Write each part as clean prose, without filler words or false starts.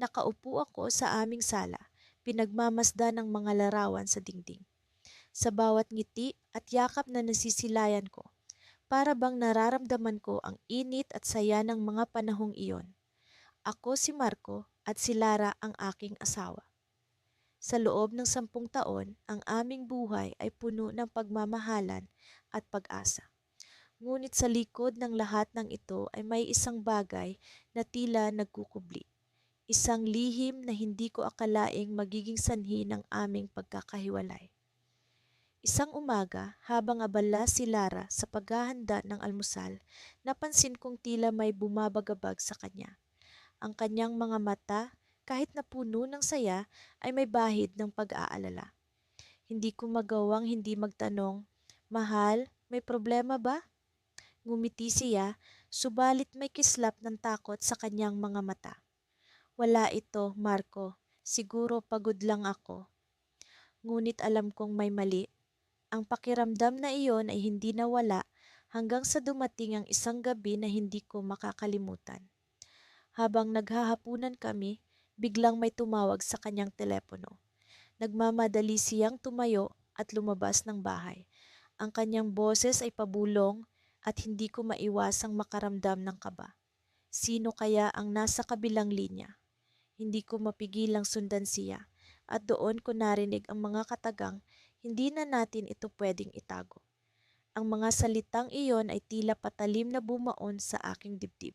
Nakaupo ako sa aming sala, pinagmamasdan ng mga larawan sa dingding. Sa bawat ngiti at yakap na nasisilayan ko, para bang nararamdaman ko ang init at saya ng mga panahong iyon. Ako si Marco at si Lara ang aking asawa. Sa loob ng 10 taon, ang aming buhay ay puno ng pagmamahalan at pag-asa. Ngunit sa likod ng lahat ng ito ay may isang bagay na tila nagkukubli. Isang lihim na hindi ko akalaing magiging sanhi ng aming pagkakahiwalay. Isang umaga, habang abala si Lara sa paghahanda ng almusal, napansin kong tila may bumabagabag sa kanya. Ang kanyang mga mata, kahit na puno ng saya, ay may bahid ng pag-aalala. Hindi ko magawang hindi magtanong, "Mahal, may problema ba?" Ngumiti siya, subalit may kislap ng takot sa kanyang mga mata. "Wala ito, Marco. Siguro pagod lang ako." Ngunit alam kong may mali. Ang pakiramdam na iyon ay hindi nawala hanggang sa dumating ang isang gabi na hindi ko makakalimutan. Habang naghahapunan kami, biglang may tumawag sa kanyang telepono. Nagmamadali siyang tumayo at lumabas ng bahay. Ang kanyang boses ay pabulong at hindi ko maiwasang makaramdam ng kaba. Sino kaya ang nasa kabilang linya? Hindi ko mapigilang sundan siya at doon ko narinig ang mga katagang, "Hindi na natin ito pwedeng itago." Ang mga salitang iyon ay tila patalim na bumaon sa aking dibdib.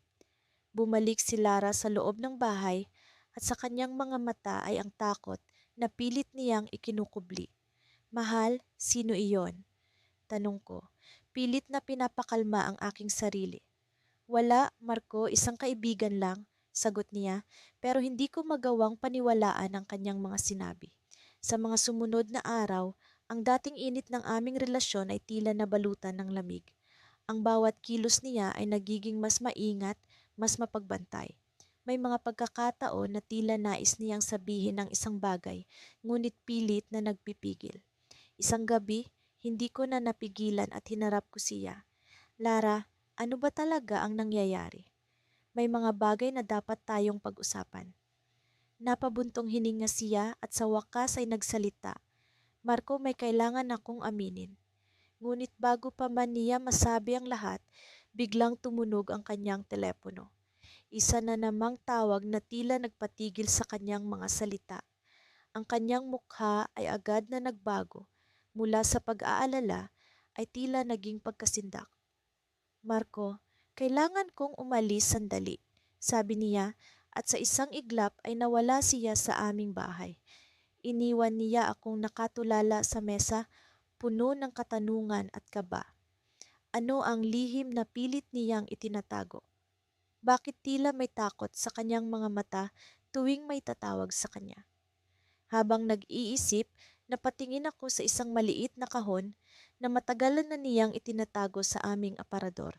Bumalik si Lara sa loob ng bahay at sa kanyang mga mata ay ang takot na pilit niyang ikinukubli. "Mahal, sino iyon?" Tanong ko. Pilit na pinapakalma ang aking sarili. "Wala, Marco, isang kaibigan lang," sagot niya, pero hindi ko magawang paniwalaan ang kanyang mga sinabi. Sa mga sumunod na araw, ang dating init ng aming relasyon ay tila nabalutan ng lamig. Ang bawat kilos niya ay nagiging mas maingat, mas mapagbantay. May mga pagkakataon na tila nais niyang sabihin ng isang bagay, ngunit pilit na nagpipigil. Isang gabi, hindi ko na napigilan at hinarap ko siya. "Lara, ano ba talaga ang nangyayari? May mga bagay na dapat tayong pag-usapan." Napabuntong hininga siya at sa wakas ay nagsalita. "Marco, may kailangan akong aminin." Ngunit bago pa man niya masabi ang lahat, biglang tumunog ang kanyang telepono. Isa na namang tawag na tila nagpatigil sa kanyang mga salita. Ang kanyang mukha ay agad na nagbago. Mula sa pag-aalala ay tila naging pagkasindak. "Marco, kailangan kong umalis sandali," sabi niya at sa isang iglap ay nawala siya sa aming bahay. Iniwan niya akong nakatulala sa mesa, puno ng katanungan at kaba. Ano ang lihim na pilit niyang itinatago? Bakit tila may takot sa kanyang mga mata tuwing may tatawag sa kanya? Habang nag-iisip, napatingin ako sa isang maliit na kahon na matagalan na niyang itinatago sa aming aparador.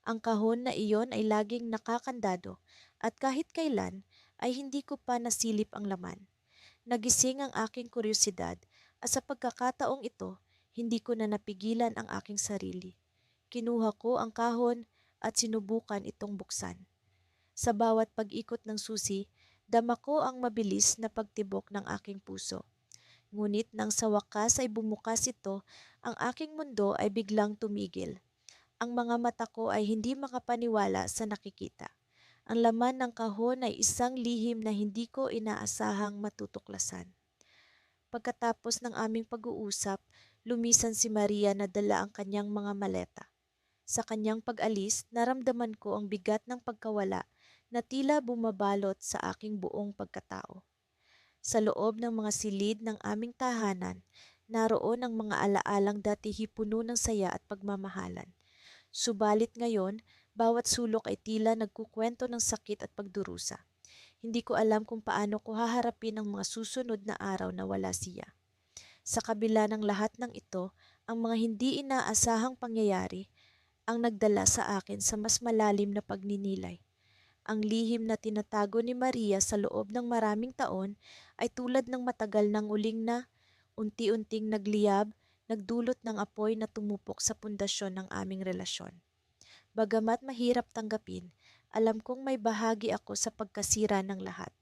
Ang kahon na iyon ay laging nakakandado at kahit kailan ay hindi ko pa nasilip ang laman. Nagising ang aking kuryosidad at sa pagkakataong ito, hindi ko na napigilan ang aking sarili. Kinuha ko ang kahon at sinubukan itong buksan. Sa bawat pag-ikot ng susi, dama ko ang mabilis na pagtibok ng aking puso. Ngunit nang sa wakas ay bumukas ito, ang aking mundo ay biglang tumigil. Ang mga mata ko ay hindi makapaniwala sa nakikita. Ang laman ng kahon ay isang lihim na hindi ko inaasahang matutuklasan. Pagkatapos ng aming pag-uusap, lumisan si Maria na dala ang kanyang mga maleta. Sa kanyang pag-alis, naramdaman ko ang bigat ng pagkawala na tila bumabalot sa aking buong pagkatao. Sa loob ng mga silid ng aming tahanan, naroon ang mga alaalang dati puno ng saya at pagmamahalan. Subalit ngayon, bawat sulok ay tila nagkukwento ng sakit at pagdurusa. Hindi ko alam kung paano ko haharapin ang mga susunod na araw na wala siya. Sa kabila ng lahat ng ito, ang mga hindi inaasahang pangyayari ang nagdala sa akin sa mas malalim na pagninilay. Ang lihim na tinatago ni Maria sa loob ng maraming taon ay tulad ng matagal ng uling na unti-unting nagliyab, nagdulot ng apoy na tumupok sa pundasyon ng aming relasyon. Bagamat mahirap tanggapin, alam kong may bahagi ako sa pagkasira ng lahat.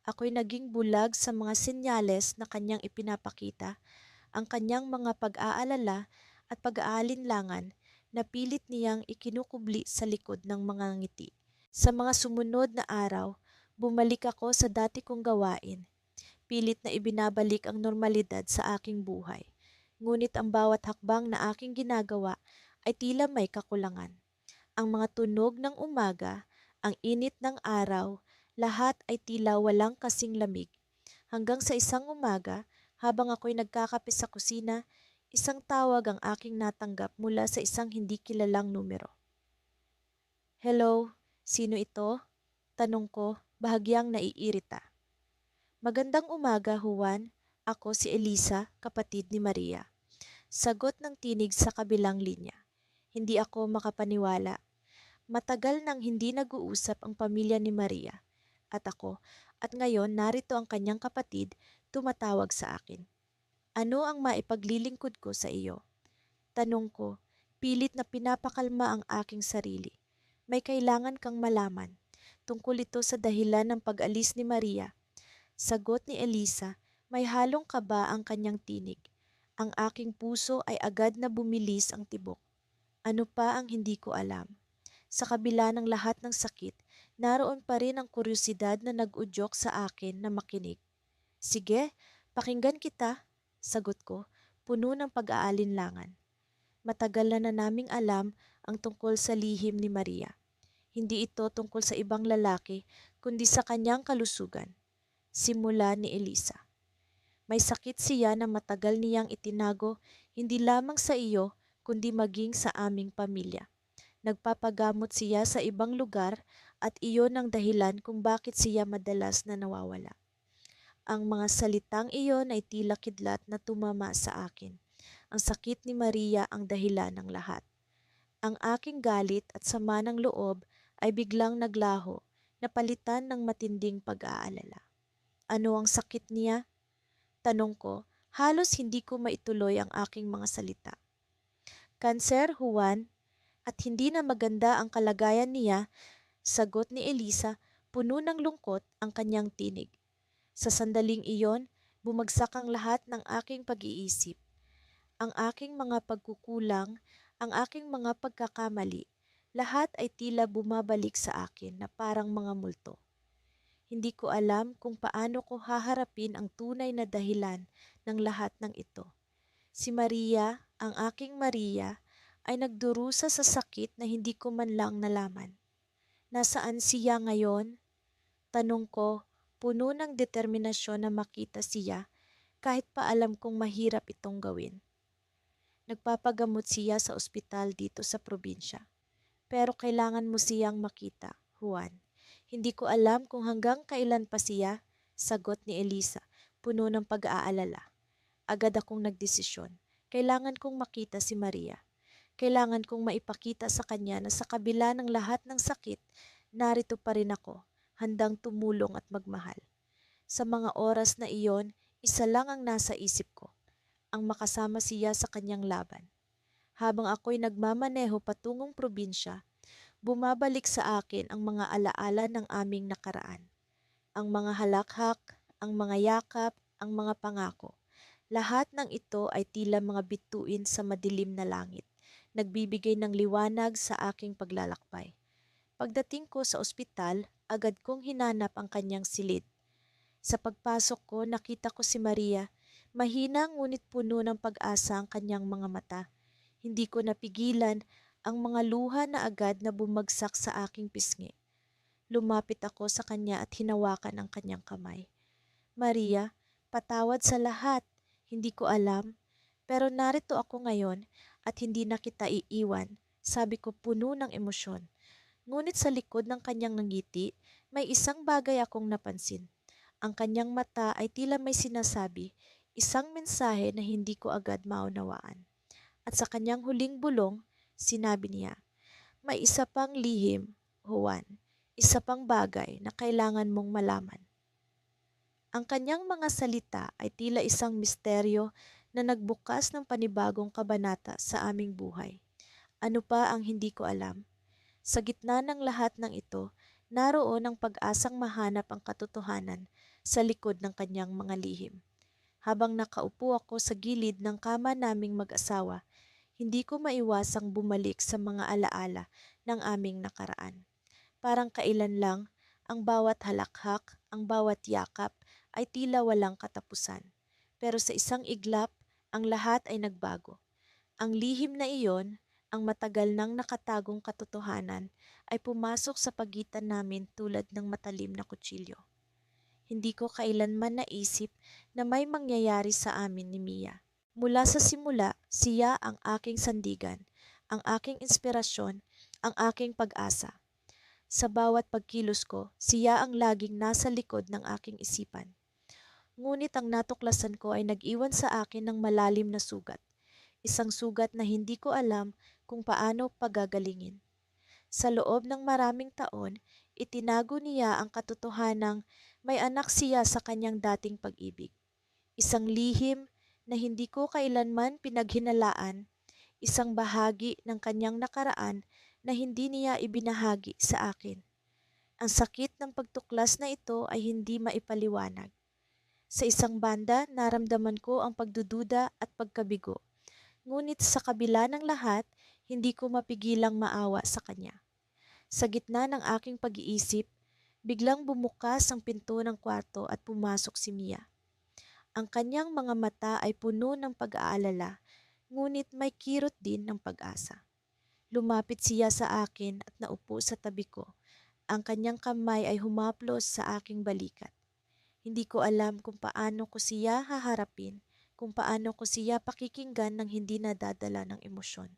Ako'y naging bulag sa mga senyales na kanyang ipinapakita, ang kanyang mga pag-aalala at pag-aalinlangan na pilit niyang ikinukubli sa likod ng mga ngiti. Sa mga sumunod na araw, bumalik ako sa dati kong gawain. Pilit na ibinabalik ang normalidad sa aking buhay. Ngunit ang bawat hakbang na aking ginagawa ay tila may kakulangan. Ang mga tunog ng umaga, ang init ng araw, lahat ay tila walang kasing lamig. Hanggang sa isang umaga, habang ako'y nagkakape sa kusina, isang tawag ang aking natanggap mula sa isang hindi kilalang numero. "Hello, sino ito?" Tanong ko, bahagyang naiirita. "Magandang umaga, Juan. Ako si Elisa, kapatid ni Maria." Sagot ng tinig sa kabilang linya. Hindi ako makapaniwala. Matagal nang hindi nag-uusap ang pamilya ni Maria at ako, at ngayon narito ang kanyang kapatid tumatawag sa akin. "Ano ang maipaglilingkod ko sa iyo?" Tanong ko, pilit na pinapakalma ang aking sarili. "May kailangan kang malaman. Tungkol ito sa dahilan ng pag-alis ni Maria." Sagot ni Elisa, may halong kaba ang kanyang tinig. Ang aking puso ay agad na bumilis ang tibok. Ano pa ang hindi ko alam? Sa kabila ng lahat ng sakit, naroon pa rin ang kuryosidad na nag-udyok sa akin na makinig. "Sige, pakinggan kita," sagot ko, puno ng pag-aalinlangan. Matagal na naming alam ang tungkol sa lihim ni Maria. Hindi ito tungkol sa ibang lalaki, kundi sa kanyang kalusugan. Simula ni Elisa. May sakit siya na matagal niyang itinago, hindi lamang sa iyo, kundi maging sa aming pamilya. Nagpapagamot siya sa ibang lugar at iyon ang dahilan kung bakit siya madalas na nawawala. Ang mga salitang iyon ay tila kidlat na tumama sa akin. Ang sakit ni Maria ang dahilan ng lahat. Ang aking galit at sama ng loob ay biglang naglaho, napalitan ng matinding pag-aalala. "Ano ang sakit niya?" Tanong ko, halos hindi ko maituloy ang aking mga salita. "Kanser, Juan, at hindi na maganda ang kalagayan niya," sagot ni Elisa, puno ng lungkot ang kanyang tinig. Sa sandaling iyon, bumagsak ang lahat ng aking pag-iisip. Ang aking mga pagkukulang, ang aking mga pagkakamali, lahat ay tila bumabalik sa akin na parang mga multo. Hindi ko alam kung paano ko haharapin ang tunay na dahilan ng lahat ng ito. Si Maria, ang aking Maria, ay nagdurusa sa sakit na hindi ko man lang nalaman. Nasaan siya ngayon? Tanong ko, puno ng determinasyon na makita siya kahit pa alam kong mahirap itong gawin. Nagpapagamot siya sa ospital dito sa probinsya. Pero kailangan mo siyang makita, Juan. Hindi ko alam kung hanggang kailan pa siya, sagot ni Elisa, puno ng pag-aalala. Agad akong nagdesisyon. Kailangan kong makita si Maria. Kailangan kong maipakita sa kanya na sa kabila ng lahat ng sakit, narito pa rin ako, handang tumulong at magmahal. Sa mga oras na iyon, isa lang ang nasa isip ko, ang makasama siya sa kanyang laban. Habang ako'y nagmamaneho patungong probinsya, bumabalik sa akin ang mga alaala ng aming nakaraan. Ang mga halakhak, ang mga yakap, ang mga pangako. Lahat ng ito ay tila mga bituin sa madilim na langit, nagbibigay ng liwanag sa aking paglalakbay. Pagdating ko sa ospital, agad kong hinanap ang kanyang silid. Sa pagpasok ko, nakita ko si Maria. Mahina ngunit puno ng pag-asa ang kanyang mga mata. Hindi ko napigilan ang mga luha na agad na bumagsak sa aking pisngi. Lumapit ako sa kanya at hinawakan ang kanyang kamay. "Maria, patawad sa lahat. Hindi ko alam. Pero narito ako ngayon at hindi na kita iiwan," sabi ko puno ng emosyon. Ngunit sa likod ng kanyang ngiti, may isang bagay akong napansin. Ang kanyang mata ay tila may sinasabi, isang mensahe na hindi ko agad maunawaan. At sa kanyang huling bulong, sinabi niya, "May isa pang lihim, Juan. Isa pang bagay na kailangan mong malaman." Ang kanyang mga salita ay tila isang misteryo na nagbukas ng panibagong kabanata sa aming buhay. Ano pa ang hindi ko alam? Sa gitna ng lahat ng ito, naroon ang pag-asang mahanap ang katotohanan sa likod ng kanyang mga lihim. Habang nakaupo ako sa gilid ng kama naming mag-asawa, hindi ko maiwasang bumalik sa mga alaala ng aming nakaraan. Parang kailan lang, ang bawat halakhak, ang bawat yakap ay tila walang katapusan. Pero sa isang iglap, ang lahat ay nagbago. Ang lihim na iyon, ang matagal nang nakatagong katotohanan, ay pumasok sa pagitan namin tulad ng matalim na kutsilyo. Hindi ko kailanman naisip na may mangyayari sa amin ni Mia. Mula sa simula, siya ang aking sandigan, ang aking inspirasyon, ang aking pag-asa. Sa bawat pagkilos ko, siya ang laging nasa likod ng aking isipan. Ngunit ang natuklasan ko ay nag-iwan sa akin ng malalim na sugat. Isang sugat na hindi ko alam kung paano pagagalingin. Sa loob ng maraming taon, itinago niya ang katotohanang may anak siya sa kanyang dating pag-ibig. Isang lihim na hindi ko kailanman pinaghinalaan, isang bahagi ng kanyang nakaraan na hindi niya ibinahagi sa akin. Ang sakit ng pagtuklas na ito ay hindi maipaliwanag. Sa isang banda, naramdaman ko ang pagdududa at pagkabigo. Ngunit sa kabila ng lahat, hindi ko mapigilang maawa sa kanya. Sa gitna ng aking pag-iisip, biglang bumukas ang pinto ng kwarto at pumasok si Mia. Ang kanyang mga mata ay puno ng pag-aalala, ngunit may kirot din ng pag-asa. Lumapit siya sa akin at naupo sa tabi ko. Ang kanyang kamay ay humaplos sa aking balikat. Hindi ko alam kung paano ko siya haharapin, kung paano ko siya pakikinggan ng hindi nadadala ng emosyon.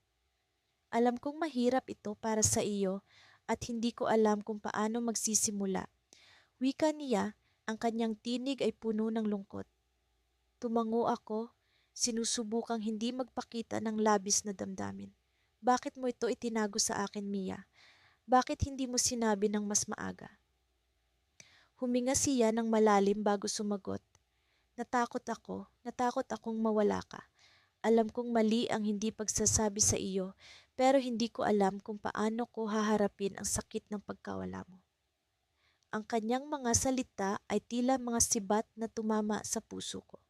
Alam kong mahirap ito para sa iyo at hindi ko alam kung paano magsisimula. Wika niya, ang kanyang tinig ay puno ng lungkot. Tumango ako, sinusubukang hindi magpakita ng labis na damdamin. Bakit mo ito itinago sa akin, Mia? Bakit hindi mo sinabi ng mas maaga? Huminga siya ng malalim bago sumagot. Natakot akong mawala ka. Alam kong mali ang hindi pagsasabi sa iyo, pero hindi ko alam kung paano ko haharapin ang sakit ng pagkawala mo. Ang kanyang mga salita ay tila mga sibat na tumama sa puso ko.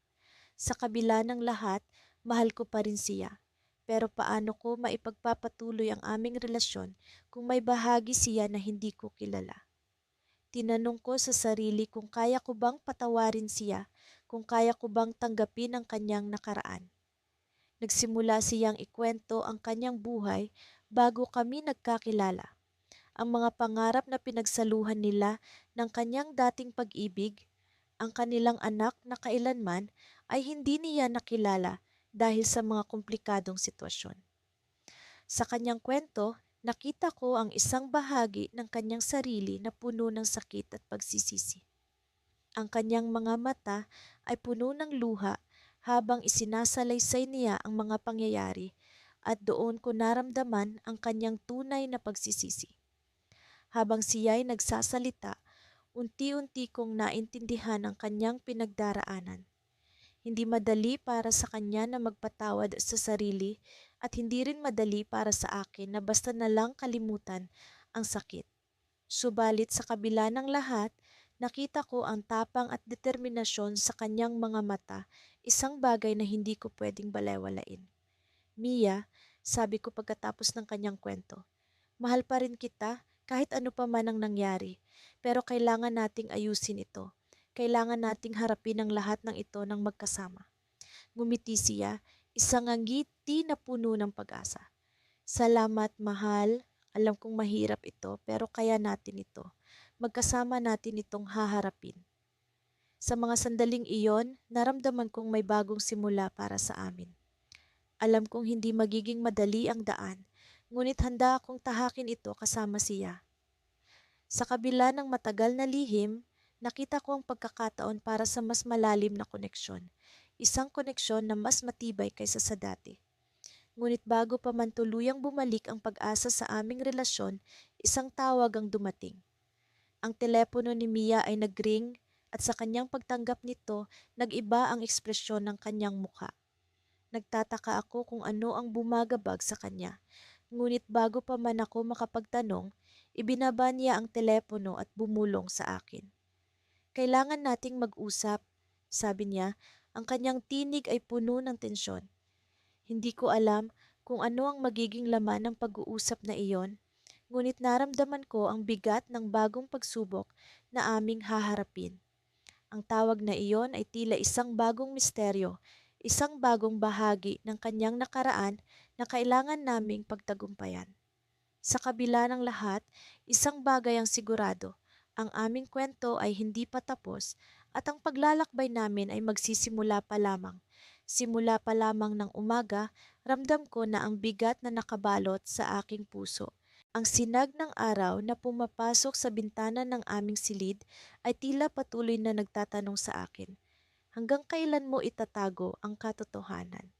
Sa kabila ng lahat, mahal ko pa rin siya. Pero paano ko maipagpapatuloy ang aming relasyon kung may bahagi siya na hindi ko kilala? Tinanong ko sa sarili kung kaya ko bang patawarin siya, kung kaya ko bang tanggapin ang kanyang nakaraan. Nagsimula siyang ikwento ang kanyang buhay bago kami nagkakilala. Ang mga pangarap na pinagsaluhan nila ng kanyang dating pag-ibig, ang kanilang anak na kailanman ay hindi niya nakilala dahil sa mga komplikadong sitwasyon. Sa kanyang kwento, nakita ko ang isang bahagi ng kanyang sarili na puno ng sakit at pagsisisi. Ang kanyang mga mata ay puno ng luha habang isinasalaysay niya ang mga pangyayari at doon ko naramdaman ang kanyang tunay na pagsisisi. Habang siya'y nagsasalita, unti-unti kong naintindihan ang kanyang pinagdaraanan. Hindi madali para sa kanya na magpatawad sa sarili at hindi rin madali para sa akin na basta na lang kalimutan ang sakit. Subalit sa kabila ng lahat, nakita ko ang tapang at determinasyon sa kanyang mga mata, isang bagay na hindi ko pwedeng balewalain. Mia, sabi ko pagkatapos ng kanyang kwento, mahal pa rin kita kahit ano pa man ang nangyari, pero kailangan nating ayusin ito. Kailangan nating harapin ang lahat ng ito ng magkasama. Ngumiti siya, isang ngiti na puno ng pag-asa. Salamat, mahal. Alam kong mahirap ito, pero kaya natin ito. Magkasama natin itong haharapin. Sa mga sandaling iyon, naramdaman kong may bagong simula para sa amin. Alam kong hindi magiging madali ang daan, ngunit handa akong tahakin ito kasama siya. Sa kabila ng matagal na lihim, nakita ko ang pagkakataon para sa mas malalim na koneksyon. Isang koneksyon na mas matibay kaysa sa dati. Ngunit bago pa man tuluyang bumalik ang pag-asa sa aming relasyon, isang tawag ang dumating. Ang telepono ni Mia ay nagring at sa kanyang pagtanggap nito, nag-iba ang ekspresyon ng kanyang mukha. Nagtataka ako kung ano ang bumagabag sa kanya. Ngunit bago pa man ako makapagtanong, Ibinaba niya ang telepono at bumulong sa akin. Kailangan nating mag-usap, sabi niya. Ang kanyang tinig ay puno ng tensyon. Hindi ko alam kung ano ang magiging laman ng pag-uusap na iyon, ngunit naramdaman ko ang bigat ng bagong pagsubok na aming haharapin. Ang tawag na iyon ay tila isang bagong misteryo, isang bagong bahagi ng kanyang nakaraan na kailangan naming pagtagumpayan. Sa kabila ng lahat, isang bagay ang sigurado, ang aming kwento ay hindi pa tapos at ang paglalakbay namin ay magsisimula pa lamang. Simula pa lamang ng umaga, ramdam ko na ang bigat na nakabalot sa aking puso. Ang sinag ng araw na pumapasok sa bintana ng aming silid ay tila patuloy na nagtatanong sa akin, hanggang kailan mo itatago ang katotohanan?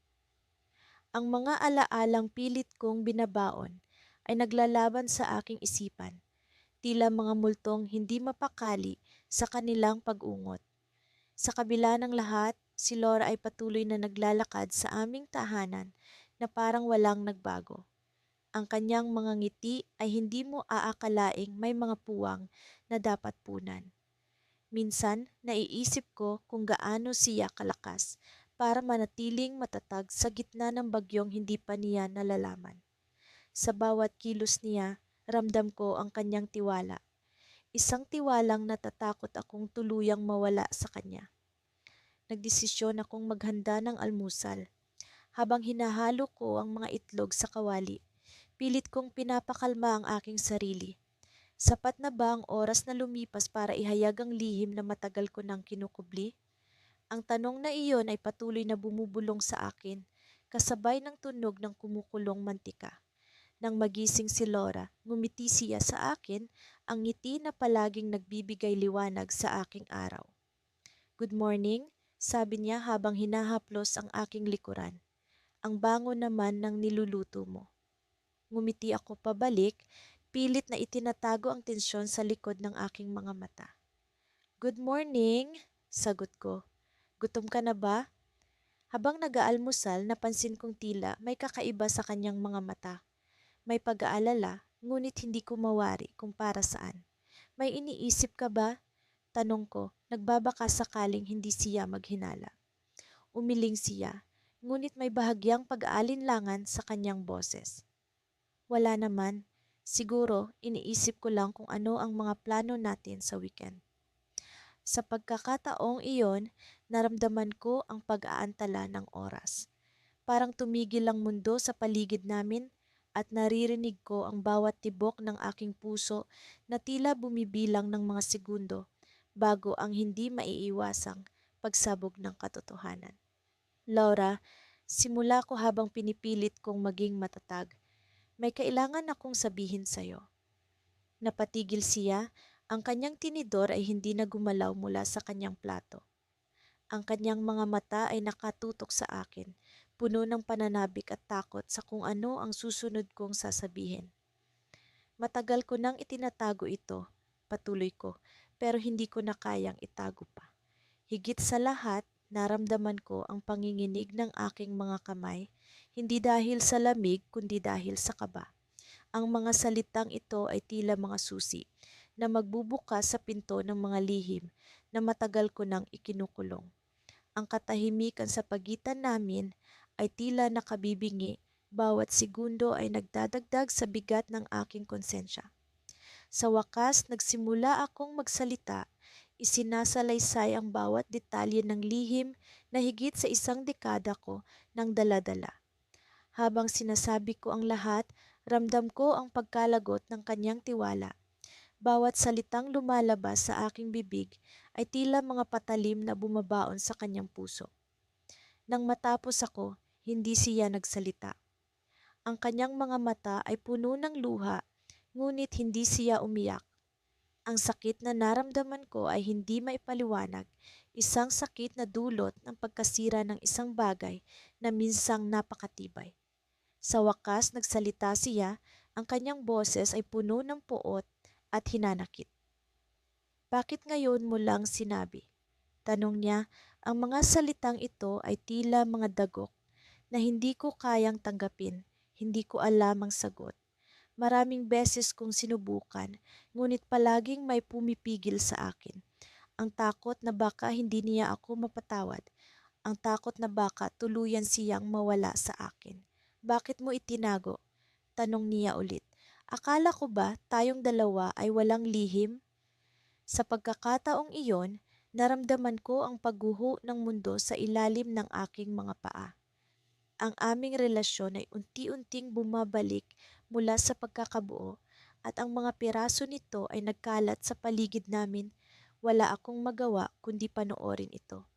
Ang mga alaalang pilit kong binabaon ay naglalaban sa aking isipan, tila mga multong hindi mapakali sa kanilang pag-ungot. Sa kabila ng lahat, si Laura ay patuloy na naglalakad sa aming tahanan na parang walang nagbago. Ang kanyang mga ngiti ay hindi mo aakalaing may mga puwang na dapat punan. Minsan, naiisip ko kung gaano siya kalakas para manatiling matatag sa gitna ng bagyong hindi pa niya nalalaman. Sa bawat kilos niya, ramdam ko ang kanyang tiwala. Isang tiwalang natatakot akong tuluyang mawala sa kanya. Nagdesisyon akong maghanda ng almusal. Habang hinahalo ko ang mga itlog sa kawali, pilit kong pinapakalma ang aking sarili. Sapat na ba ang oras na lumipas para ihayag ang lihim na matagal ko nang kinukubli? Ang tanong na iyon ay patuloy na bumubulong sa akin, kasabay ng tunog ng kumukulong mantika. Nang magising si Laura, ngumiti siya sa akin, ang ngiti na palaging nagbibigay liwanag sa aking araw. "Good morning," sabi niya habang hinahaplos ang aking likuran. "Ang bango naman ng niluluto mo." Ngumiti ako pabalik, pilit na itinatago ang tensyon sa likod ng aking mga mata. "Good morning," sagot ko. "Gutom ka na ba?" Habang nag-aalmusal, napansin kong tila may kakaiba sa kanyang mga mata. May pag-aalala, ngunit hindi ko mawari kung para saan. "May iniisip ka ba?" Tanong ko, nagbabaka sakaling hindi siya maghinala. Umiling siya, ngunit may bahagyang pag-aalinlangan sa kanyang boses. "Wala naman. Siguro, iniisip ko lang kung ano ang mga plano natin sa weekend." Sa pagkakataong iyon, naramdaman ko ang pag-aantala ng oras. Parang tumigil ang mundo sa paligid namin at naririnig ko ang bawat tibok ng aking puso na tila bumibilang ng mga segundo bago ang hindi maiiwasang pagsabog ng katotohanan. "Laura, simula ko habang pinipilit kong maging matatag, may kailangan akong sabihin sa'yo." Napatigil siya, ang kanyang tinidor ay hindi na gumalaw mula sa kanyang plato. Ang kanyang mga mata ay nakatutok sa akin, puno ng pananabik at takot sa kung ano ang susunod kong sasabihin. "Matagal ko nang itinatago ito," patuloy ko, "pero hindi ko na kayang itago pa." Higit sa lahat, naramdaman ko ang panginginig ng aking mga kamay, hindi dahil sa lamig kundi dahil sa kaba. Ang mga salitang ito ay tila mga susi na magbubukas sa pinto ng mga lihim na matagal ko nang ikinukulong. Ang katahimikan sa pagitan namin ay tila nakabibingi, bawat segundo ay nagdadagdag sa bigat ng aking konsensya. Sa wakas, nagsimula akong magsalita, isinasalaysay ang bawat detalye ng lihim na higit sa isang dekada ko nang daladala. Habang sinasabi ko ang lahat, ramdam ko ang pagkalagot ng kanyang tiwala. Bawat salitang lumalabas sa aking bibig ay tila mga patalim na bumabaon sa kanyang puso. Nang matapos ako, hindi siya nagsalita. Ang kanyang mga mata ay puno ng luha, ngunit hindi siya umiyak. Ang sakit na naramdaman ko ay hindi maipaliwanag, isang sakit na dulot ng pagkasira ng isang bagay na minsang napakatibay. Sa wakas, nagsalita siya, ang kanyang boses ay puno ng puot at hinanakit. "Bakit ngayon mo lang sinabi?" Tanong niya, ang mga salitang ito ay tila mga dagok na hindi ko kayang tanggapin, hindi ko alam ang sagot. Maraming beses kong sinubukan, ngunit palaging may pumipigil sa akin. Ang takot na baka hindi niya ako mapatawad. Ang takot na baka tuluyan siyang mawala sa akin. Bakit mo itinago? Tanong niya ulit. Akala ko ba tayong dalawa ay walang lihim? Sa pagkakataong iyon, naramdaman ko ang pagguho ng mundo sa ilalim ng aking mga paa. Ang aming relasyon ay unti-unting bumabalik mula sa pagkakabuo at ang mga piraso nito ay nagkalat sa paligid namin. Wala akong magawa kundi panoorin ito.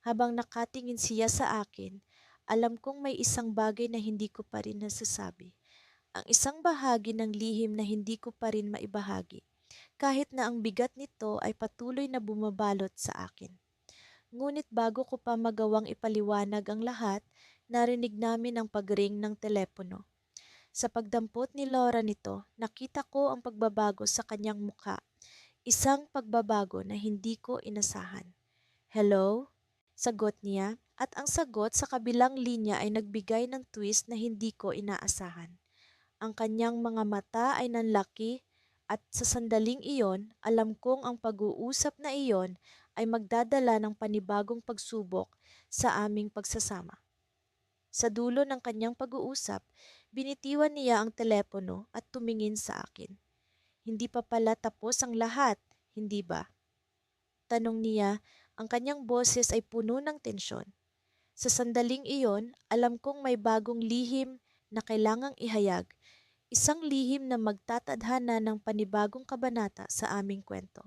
Habang nakatingin siya sa akin, alam kong may isang bagay na hindi ko pa rin nasasabi. Ang isang bahagi ng lihim na hindi ko pa rin maibahagi, kahit na ang bigat nito ay patuloy na bumabalot sa akin. Ngunit bago ko pa magawang ipaliwanag ang lahat, narinig namin ang pagring ng telepono. Sa pagdampot ni Laura nito, nakita ko ang pagbabago sa kanyang mukha. Isang pagbabago na hindi ko inasahan. Hello? Sagot niya, at ang sagot sa kabilang linya ay nagbigay ng twist na hindi ko inaasahan. Ang kanyang mga mata ay nanlaki at sa sandaling iyon, alam kong ang pag-uusap na iyon ay magdadala ng panibagong pagsubok sa aming pagsasama. Sa dulo ng kanyang pag-uusap, binitiwan niya ang telepono at tumingin sa akin. Hindi pa pala tapos ang lahat, hindi ba? Tanong niya, ang kanyang boses ay puno ng tensyon. Sa sandaling iyon, alam kong may bagong lihim na kailangang ihayag, isang lihim na magtatadhana ng panibagong kabanata sa aming kwento.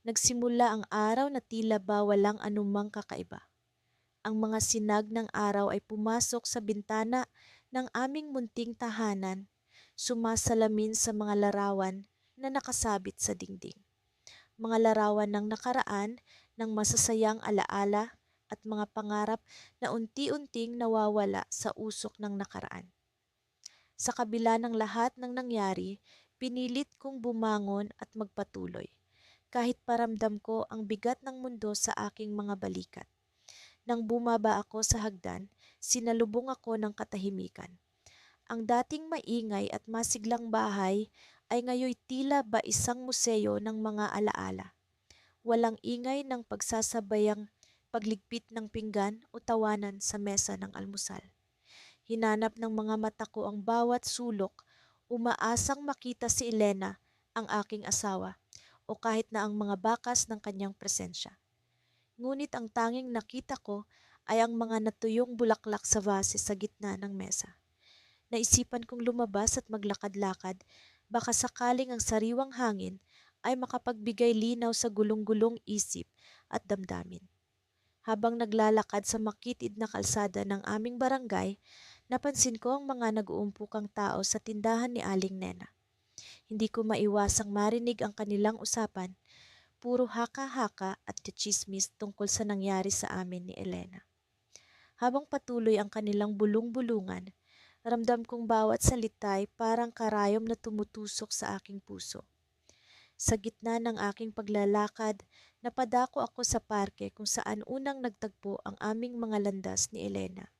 Nagsimula ang araw na tila ba walang anumang kakaiba. Ang mga sinag ng araw ay pumasok sa bintana ng aming munting tahanan, sumasalamin sa mga larawan na nakasabit sa dingding. Mga larawan ng nakaraan, ng masasayang alaala at mga pangarap na unti-unting nawawala sa usok ng nakaraan. Sa kabila ng lahat ng nangyari, pinilit kong bumangon at magpatuloy. Kahit paramdam ko ang bigat ng mundo sa aking mga balikat. Nang bumaba ako sa hagdan, sinalubong ako ng katahimikan. Ang dating maingay at masiglang bahay ay ngayoy tila ba isang museo ng mga alaala. Walang ingay ng pagsasabayang pagligpit ng pinggan o tawanan sa mesa ng almusal. Hinanap ng mga mata ko ang bawat sulok, umaasang makita si Elena, ang aking asawa, o kahit na ang mga bakas ng kanyang presensya. Ngunit ang tanging nakita ko ay ang mga natuyong bulaklak sa vase sa gitna ng mesa. Naisipan kong lumabas at maglakad-lakad, baka sakaling ang sariwang hangin ay makapagbigay linaw sa gulong-gulong isip at damdamin. Habang naglalakad sa makitid na kalsada ng aming barangay, napansin ko ang mga nag-uumpukang tao sa tindahan ni Aling Nena. Hindi ko maiwasang marinig ang kanilang usapan, puro haka-haka at tsismis tungkol sa nangyari sa amin ni Elena. Habang patuloy ang kanilang bulung-bulungan, ramdam kong bawat salita ay parang karayom na tumutusok sa aking puso. Sa gitna ng aking paglalakad, napadako ako sa parke kung saan unang nagtagpo ang aming mga landas ni Elena.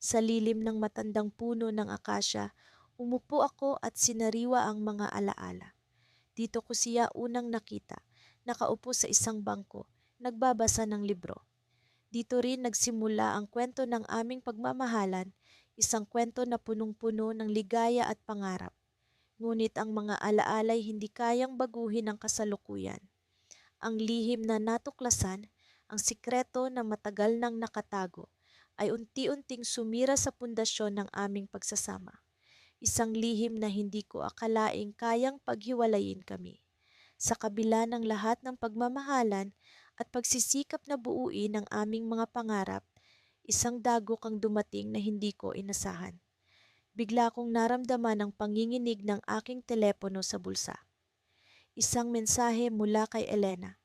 Sa lilim ng matandang puno ng akasya, umupo ako at sinariwa ang mga alaala. Dito ko siya unang nakita, nakaupo sa isang bangko, nagbabasa ng libro. Dito rin nagsimula ang kwento ng aming pagmamahalan, isang kwento na punong-puno ng ligaya at pangarap. Ngunit ang mga alaalay hindi kayang baguhin ang kasalukuyan. Ang lihim na natuklasan, ang sikreto na matagal nang nakatago, ay unti-unting sumira sa pundasyon ng aming pagsasama. Isang lihim na hindi ko akalaing kayang paghiwalayin kami. Sa kabila ng lahat ng pagmamahalan at pagsisikap na buuin ang aming mga pangarap, isang dagok ang dumating na hindi ko inasahan. Bigla kong naramdaman ang panginginig ng aking telepono sa bulsa. Isang mensahe mula kay Elena.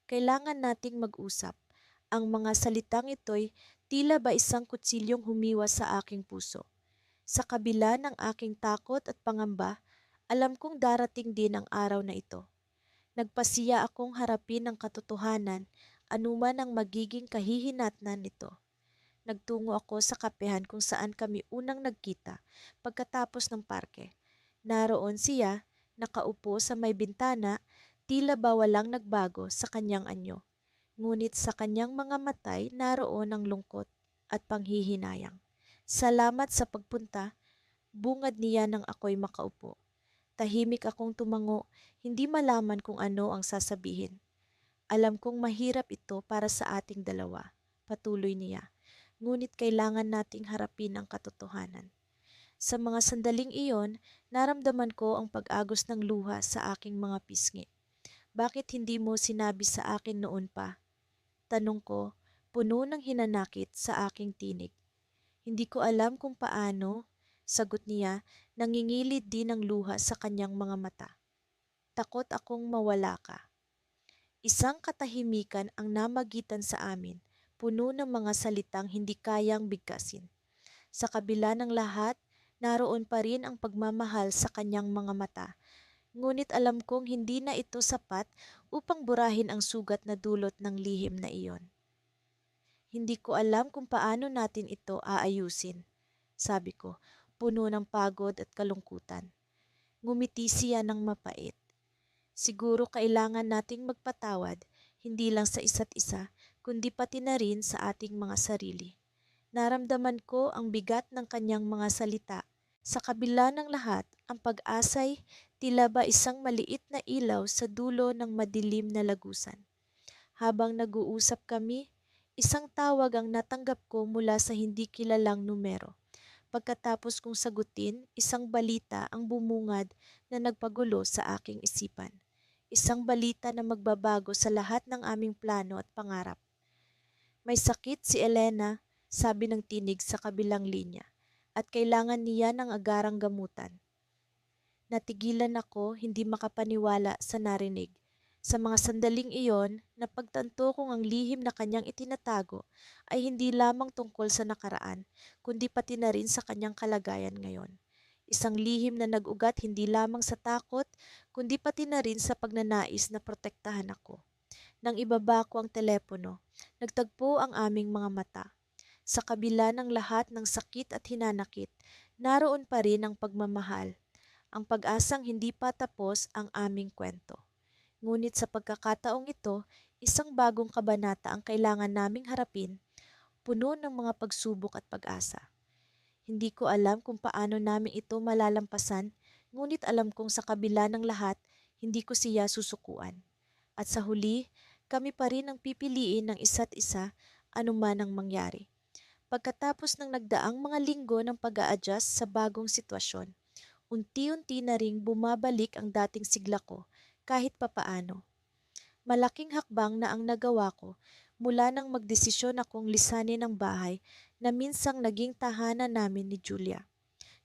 Kailangan nating mag-usap. Ang mga salitang ito'y tila ba isang kutsilyong humiwas sa aking puso. Sa kabila ng aking takot at pangamba, alam kong darating din ang araw na ito. Nagpasiya akong harapin ang katotohanan, anuman ang magiging kahihinatnan nito. nagtungo ako sa kapehan kung saan kami unang nagkita pagkatapos ng parke. Naroon siya, nakaupo sa may bintana, tila ba walang nagbago sa kanyang anyo. Ngunit sa kanyang mga matay naroon ang lungkot at panghihinayang. Salamat sa pagpunta, bungad niya nang ako'y makaupo. Tahimik akong tumango, hindi malaman kung ano ang sasabihin. Alam kong mahirap ito para sa ating dalawa, patuloy niya. Ngunit kailangan nating harapin ang katotohanan. Sa mga sandaling iyon, naramdaman ko ang pag-agos ng luha sa aking mga pisngi. Bakit hindi mo sinabi sa akin noon pa? Tanong ko, puno ng hinanakit sa aking tinig. Hindi ko alam kung paano, sagot niya, nangingilid din ng luha sa kanyang mga mata. Takot akong mawala ka. Isang katahimikan ang namagitan sa amin, puno ng mga salitang hindi kayang bigkasin. Sa kabila ng lahat, naroon pa rin ang pagmamahal sa kanyang mga mata. Ngunit alam kong hindi na ito sapat upang burahin ang sugat na dulot ng lihim na iyon. Hindi ko alam kung paano natin ito aayusin, sabi ko, puno ng pagod at kalungkutan. Ngumiti siya ng mapait. Siguro kailangan nating magpatawad, hindi lang sa isa't isa, kundi pati na rin sa ating mga sarili. Naramdaman ko ang bigat ng kanyang mga salita. Sa kabila ng lahat, ang pag-asay tila ba isang maliit na ilaw sa dulo ng madilim na lagusan. Habang nag-uusap kami, isang tawag ang natanggap ko mula sa hindi kilalang numero. Pagkatapos kong sagutin, isang balita ang bumungad na nagpagulo sa aking isipan. Isang balita na magbabago sa lahat ng aming plano at pangarap. May sakit si Elena, sabi ng tinig sa kabilang linya, at kailangan niya ng agarang gamutan. Natigilan ako, hindi makapaniwala sa narinig. Sa mga sandaling iyon, napagtanto kong ang lihim na kanyang itinatago ay hindi lamang tungkol sa nakaraan, kundi pati na rin sa kanyang kalagayan ngayon. Isang lihim na nag-ugat hindi lamang sa takot, kundi pati na rin sa pagnanais na protektahan ako. Nang ibaba ko ang telepono, nagtagpo ang aming mga mata. Sa kabila ng lahat ng sakit at hinanakit, naroon pa rin ang pagmamahal, ang pag-asang hindi pa tapos ang aming kwento. Ngunit sa pagkakataong ito, isang bagong kabanata ang kailangan naming harapin, puno ng mga pagsubok at pag-asa. Hindi ko alam kung paano namin ito malalampasan, ngunit alam kong sa kabila ng lahat, hindi ko siya susukuan. At sa huli, kami pa rin ang pipiliin ng isa't isa anuman ang mangyari. Pagkatapos ng nagdaang mga linggo ng pag-a-adjust sa bagong sitwasyon, unti-unti na ring bumabalik ang dating sigla ko kahit papaano. Malaking hakbang na ang nagawa ko mula nang magdesisyon akong lisanin ang bahay na minsang naging tahanan namin ni Julia.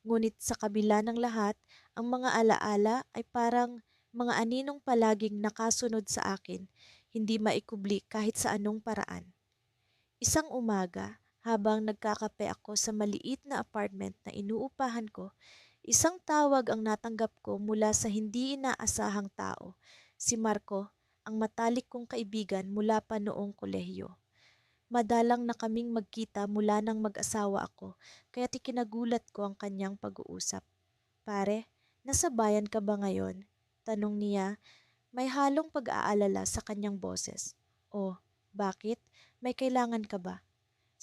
Ngunit sa kabila ng lahat, ang mga alaala ay parang mga aninong palaging nakasunod sa akin, hindi maikubli kahit sa anong paraan. Isang umaga, habang nagkakape ako sa maliit na apartment na inuupahan ko, isang tawag ang natanggap ko mula sa hindi inaasahang tao. Si Marco, ang matalik kong kaibigan mula pa noong kolehiyo. Madalang na kaming magkita mula nang mag-asawa ako, kaya ikinagulat ko ang kanyang pag-uusap. Pare, nasa bayan ka ba ngayon? Tanong niya, may halong pag-aalala sa kanyang boses. Oh, bakit? May kailangan ka ba?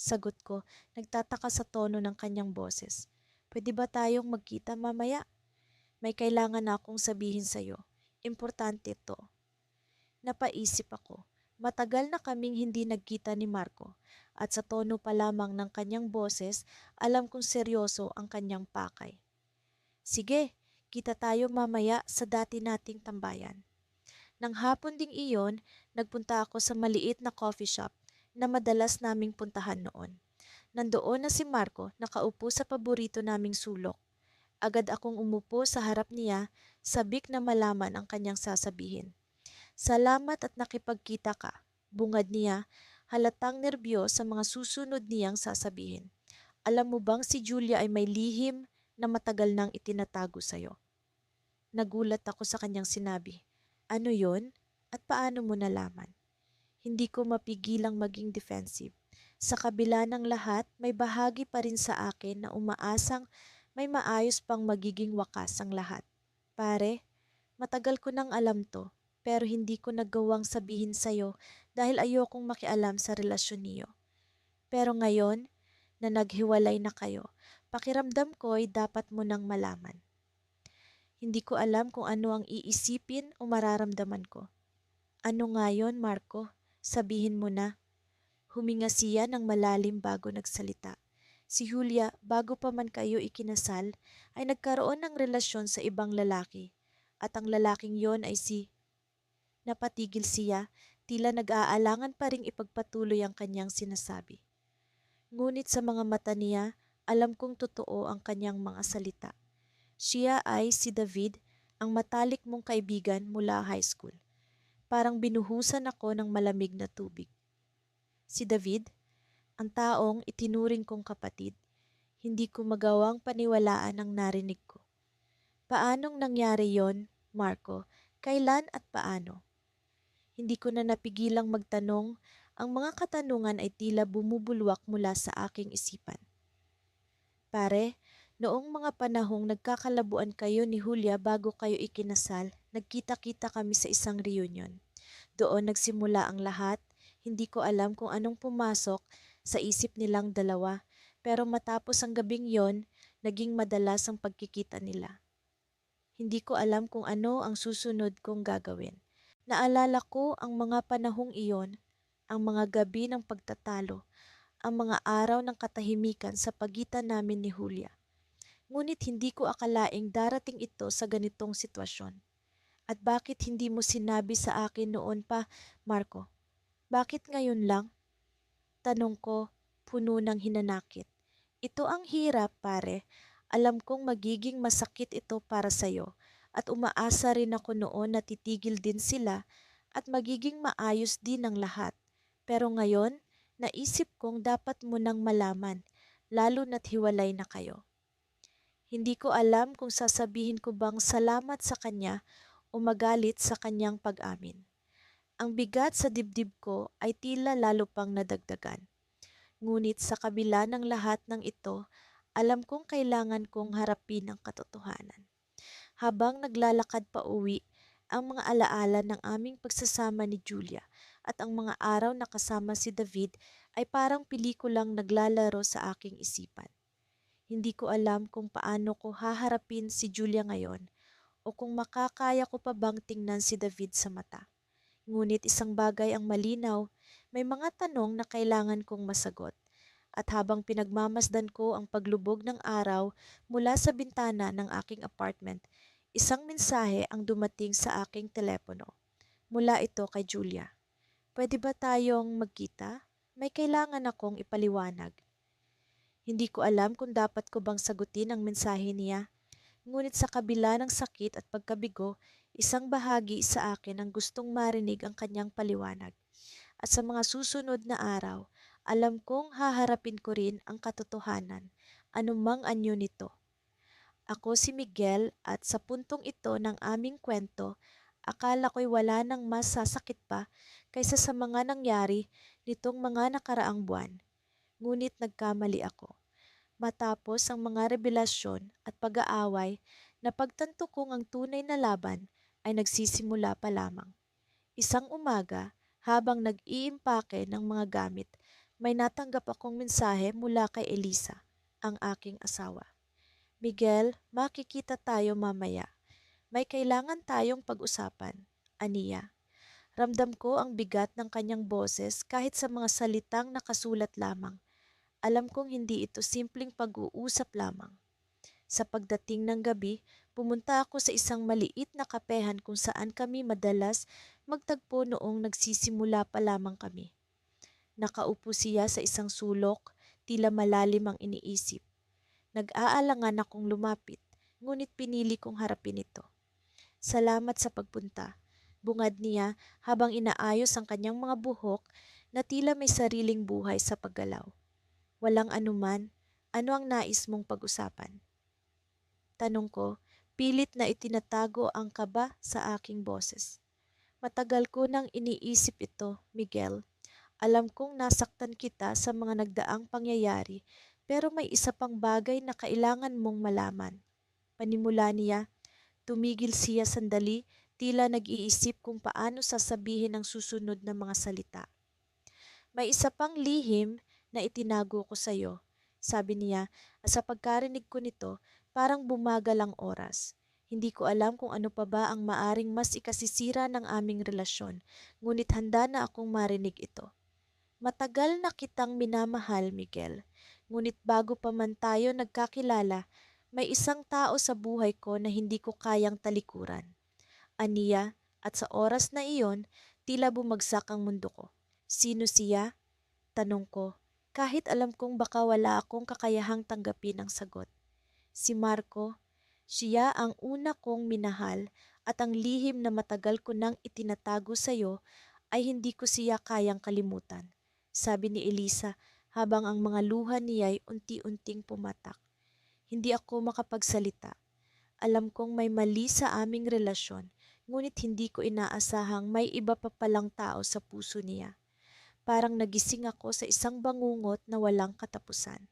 Sagot ko, nagtataka sa tono ng kanyang boses. Pwede ba tayong magkita mamaya? May kailangan na akong sabihin sa'yo. Importante to. Napaisip ako. Matagal na kaming hindi nagkita ni Marco at sa tono pa lamang ng kanyang boses, alam kong seryoso ang kanyang pakay. Sige, kita tayo mamaya sa dati nating tambayan. Nang hapon ding iyon, nagpunta ako sa maliit na coffee shop na madalas naming puntahan noon. Nandoon na si Marco nakaupo sa paborito naming sulok. Agad akong umupo sa harap niya, sabik na malaman ang kanyang sasabihin. Salamat at nakipagkita ka, bungad niya, halatang nerbiyos sa mga susunod niyang sasabihin. Alam mo bang si Julia ay may lihim na matagal nang itinatago sa'yo? Nagulat ako sa kanyang sinabi. Ano yon? At paano mo nalaman? Hindi ko mapigilang maging defensive. Sa kabila ng lahat, may bahagi pa rin sa akin na umaasang may maayos pang magiging wakas ang lahat. Pare, matagal ko nang alam to, pero hindi ko nagawang sabihin sa'yo dahil ayokong makialam sa relasyon niyo. Pero ngayon, na naghiwalay na kayo, pakiramdam ko'y dapat mo nang malaman. Hindi ko alam kung ano ang iisipin o mararamdaman ko. Ano nga yon, Marco? Sabihin mo na. Huminga siya ng malalim bago nagsalita. Si Julia, bago pa man kayo ikinasal, ay nagkaroon ng relasyon sa ibang lalaki. At ang lalaking yon ay si... Napatigil siya, tila nag-aalangan pa ring ipagpatuloy ang kanyang sinasabi. Ngunit sa mga mata niya, alam kong totoo ang kanyang mga salita. Siya ay si David, ang matalik mong kaibigan mula high school. Parang binuhusan ako ng malamig na tubig. Si David, ang taong itinuring kong kapatid, hindi ko magawang paniwalaan ang narinig ko. Paanong nangyari yon, Marco? Kailan at paano? Hindi ko na napigilang magtanong, ang mga katanungan ay tila bumubulwak mula sa aking isipan. Pare, noong mga panahong nagkakalabuan kayo ni Julia bago kayo ikinasal, nagkita-kita kami sa isang reunion. Doon nagsimula ang lahat, hindi ko alam kung anong pumasok sa isip nilang dalawa, pero matapos ang gabing yon, naging madalas ang pagkikita nila. Hindi ko alam kung ano ang susunod kong gagawin. Naalala ko ang mga panahong iyon, ang mga gabi ng pagtatalo, ang mga araw ng katahimikan sa pagitan namin ni Julia. Ngunit hindi ko akalaing darating ito sa ganitong sitwasyon. At bakit hindi mo sinabi sa akin noon pa, Marco? Bakit ngayon lang? Tanong ko, puno ng hinanakit. Ito ang hirap, pare. Alam kong magiging masakit ito para sa'yo. At umaasa rin ako noon na titigil din sila at magiging maayos din ang lahat. Pero ngayon, naisip kong dapat mo nang malaman, lalo na't hiwalay na kayo. Hindi ko alam kung sasabihin ko bang salamat sa kanya o magalit sa kanyang pag-amin. Ang bigat sa dibdib ko ay tila lalo pang nadagdagan. Ngunit sa kabila ng lahat ng ito, alam kong kailangan kong harapin ang katotohanan. Habang naglalakad pa uwi, ang mga alaala ng aming pagsasama ni Julia at ang mga araw na kasama si David ay parang pelikulang naglalaro sa aking isipan. Hindi ko alam kung paano ko haharapin si Julia ngayon o kung makakaya ko pa bang tingnan si David sa mata. Ngunit isang bagay ang malinaw, may mga tanong na kailangan kong masagot. At habang pinagmamasdan ko ang paglubog ng araw mula sa bintana ng aking apartment, isang mensahe ang dumating sa aking telepono. Mula ito kay Julia. Pwede ba tayong magkita? May kailangan akong ipaliwanag. Hindi ko alam kung dapat ko bang sagutin ang mensahe niya. Ngunit sa kabila ng sakit at pagkabigo, isang bahagi sa akin ang gustong marinig ang kanyang paliwanag. At sa mga susunod na araw, alam kong haharapin ko rin ang katotohanan, anumang anyo nito. Ako si Miguel at sa puntong ito ng aming kwento, akala ko'y wala nang mas sasakit pa kaysa sa mga nangyari nitong mga nakaraang buwan. Ngunit nagkamali ako. Matapos ang mga revelasyon at pag-aaway, napagtanto kong ang tunay na laban ay nagsisimula pa lamang. Isang umaga, habang nag-iimpake ng mga gamit, may natanggap akong mensahe mula kay Elisa, ang aking asawa. Miguel, makikita tayo mamaya. May kailangan tayong pag-usapan. Aniya. Ramdam ko ang bigat ng kanyang boses kahit sa mga salitang nakasulat lamang. Alam kong hindi ito simpleng pag-uusap lamang. Sa pagdating ng gabi, pumunta ako sa isang maliit na kapehan kung saan kami madalas magtagpo noong nagsisimula pa lamang kami. Nakaupo siya sa isang sulok, tila malalim ang iniisip. Nag-aalangan akong lumapit, ngunit pinili kong harapin ito. Salamat sa pagpunta, bungad niya habang inaayos ang kanyang mga buhok na tila may sariling buhay sa paggalaw. Walang anuman, ano ang nais mong pag-usapan? Tanong ko, pilit na itinatago ang kaba sa aking boses. Matagal ko nang iniisip ito, Miguel. Alam kong nasaktan kita sa mga nagdaang pangyayari, pero may isa pang bagay na kailangan mong malaman. Panimula niya, tumigil siya sandali, tila nag-iisip kung paano sasabihin ang susunod na mga salita. May isa pang lihim na itinago ko sa iyo, sabi niya, at sa pagkarinig ko nito, parang bumagal ang oras. Hindi ko alam kung ano pa ba ang maaring mas ikasisira ng aming relasyon, ngunit handa na akong marinig ito. Matagal na kitang minamahal, Miguel. Ngunit bago pa man tayo nagkakilala, may isang tao sa buhay ko na hindi ko kayang talikuran. Aniya, at sa oras na iyon, tila bumagsak ang mundo ko. Sino siya? Tanong ko, kahit alam kong baka wala akong kakayahang tanggapin ang sagot. Si Marco, siya ang una kong minahal at ang lihim na matagal ko nang itinatago sa iyo ay hindi ko siya kayang kalimutan. Sabi ni Elisa habang ang mga luha niya ay unti-unting pumatak. Hindi ako makapagsalita. Alam kong may mali sa aming relasyon, ngunit hindi ko inaasahang may iba pa palang tao sa puso niya. Parang nagising ako sa isang bangungot na walang katapusan.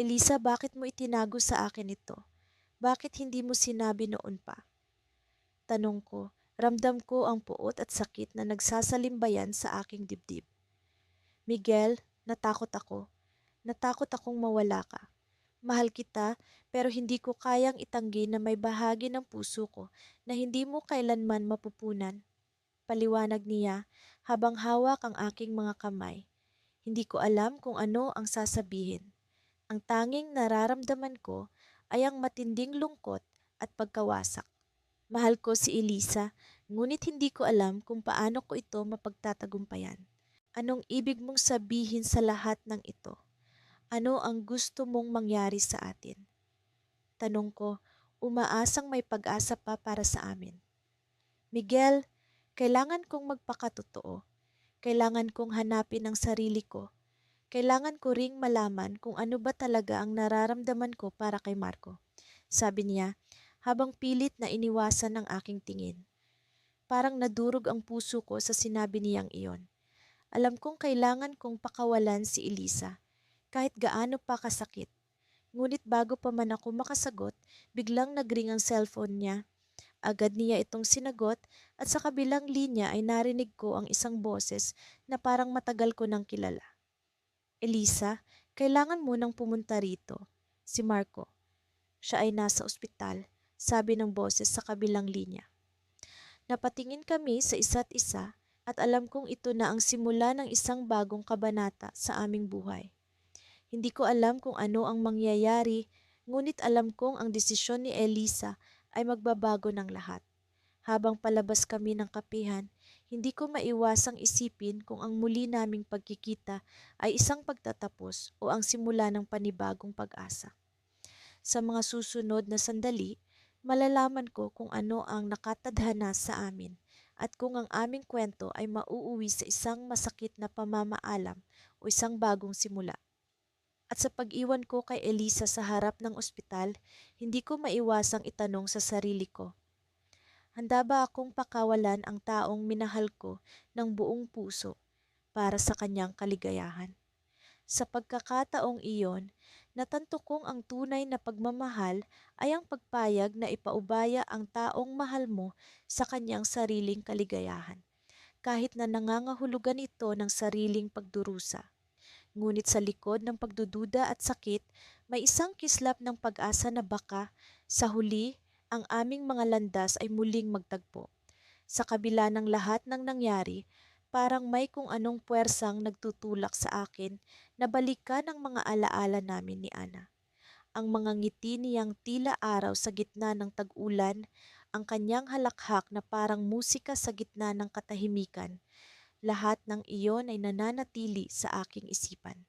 Elisa, bakit mo itinago sa akin ito? Bakit hindi mo sinabi noon pa? Tanong ko, ramdam ko ang puot at sakit na nagsasalimbayan sa aking dibdib. Miguel, natakot ako. Natakot akong mawala ka. Mahal kita, pero hindi ko kayang itanggi na may bahagi ng puso ko na hindi mo kailanman mapupunan. Paliwanag niya habang hawak ang aking mga kamay. Hindi ko alam kung ano ang sasabihin. Ang tanging nararamdaman ko ay ang matinding lungkot at pagkawasak. Mahal ko si Elisa, ngunit hindi ko alam kung paano ko ito mapagtatagumpayan. Anong ibig mong sabihin sa lahat ng ito? Ano ang gusto mong mangyari sa atin? Tanong ko, umaasang may pag-asa pa para sa amin. Miguel, kailangan kong magpakatotoo. Kailangan kong hanapin ang sarili ko. Kailangan ko ring malaman kung ano ba talaga ang nararamdaman ko para kay Marco. Sabi niya, habang pilit na iniwasan ang aking tingin. Parang nadurog ang puso ko sa sinabi niyang iyon. Alam kong kailangan kong pakawalan si Elisa, kahit gaano pa kasakit. Ngunit bago pa man ako makasagot, biglang nagring ang cellphone niya. Agad niya itong sinagot at sa kabilang linya ay narinig ko ang isang boses na parang matagal ko nang kilala. Elisa, kailangan mo nang pumunta rito. Si Marco. Siya ay nasa ospital, sabi ng boses sa kabilang linya. Napatingin kami sa isa't isa at alam kong ito na ang simula ng isang bagong kabanata sa aming buhay. Hindi ko alam kung ano ang mangyayari, ngunit alam kong ang desisyon ni Elisa ay magbabago ng lahat. Habang palabas kami ng kapihan, hindi ko maiwasang isipin kung ang muli naming pagkikita ay isang pagtatapos o ang simula ng panibagong pag-asa. Sa mga susunod na sandali, malalaman ko kung ano ang nakatadhana sa amin at kung ang aming kwento ay mauuwi sa isang masakit na pamamaalam o isang bagong simula. At sa pag-iwan ko kay Elisa sa harap ng ospital, hindi ko maiwasang itanong sa sarili ko, handa ba akong pakawalan ang taong minahal ko ng buong puso para sa kanyang kaligayahan? Sa pagkakataong iyon, natanto kong ang tunay na pagmamahal ay ang pagpayag na ipaubaya ang taong mahal mo sa kanyang sariling kaligayahan, kahit na nangangahulugan ito ng sariling pagdurusa. Ngunit sa likod ng pagdududa at sakit, may isang kislap ng pag-asa na baka, sa huli, ang aming mga landas ay muling magtagpo. Sa kabila ng lahat ng nangyari, parang may kung anong puwersang nagtutulak sa akin na balikan ang mga alaala namin ni Ana. Ang mga ngiti niyang tila araw sa gitna ng tag-ulan, ang kanyang halakhak na parang musika sa gitna ng katahimikan, lahat ng iyon ay nananatili sa aking isipan.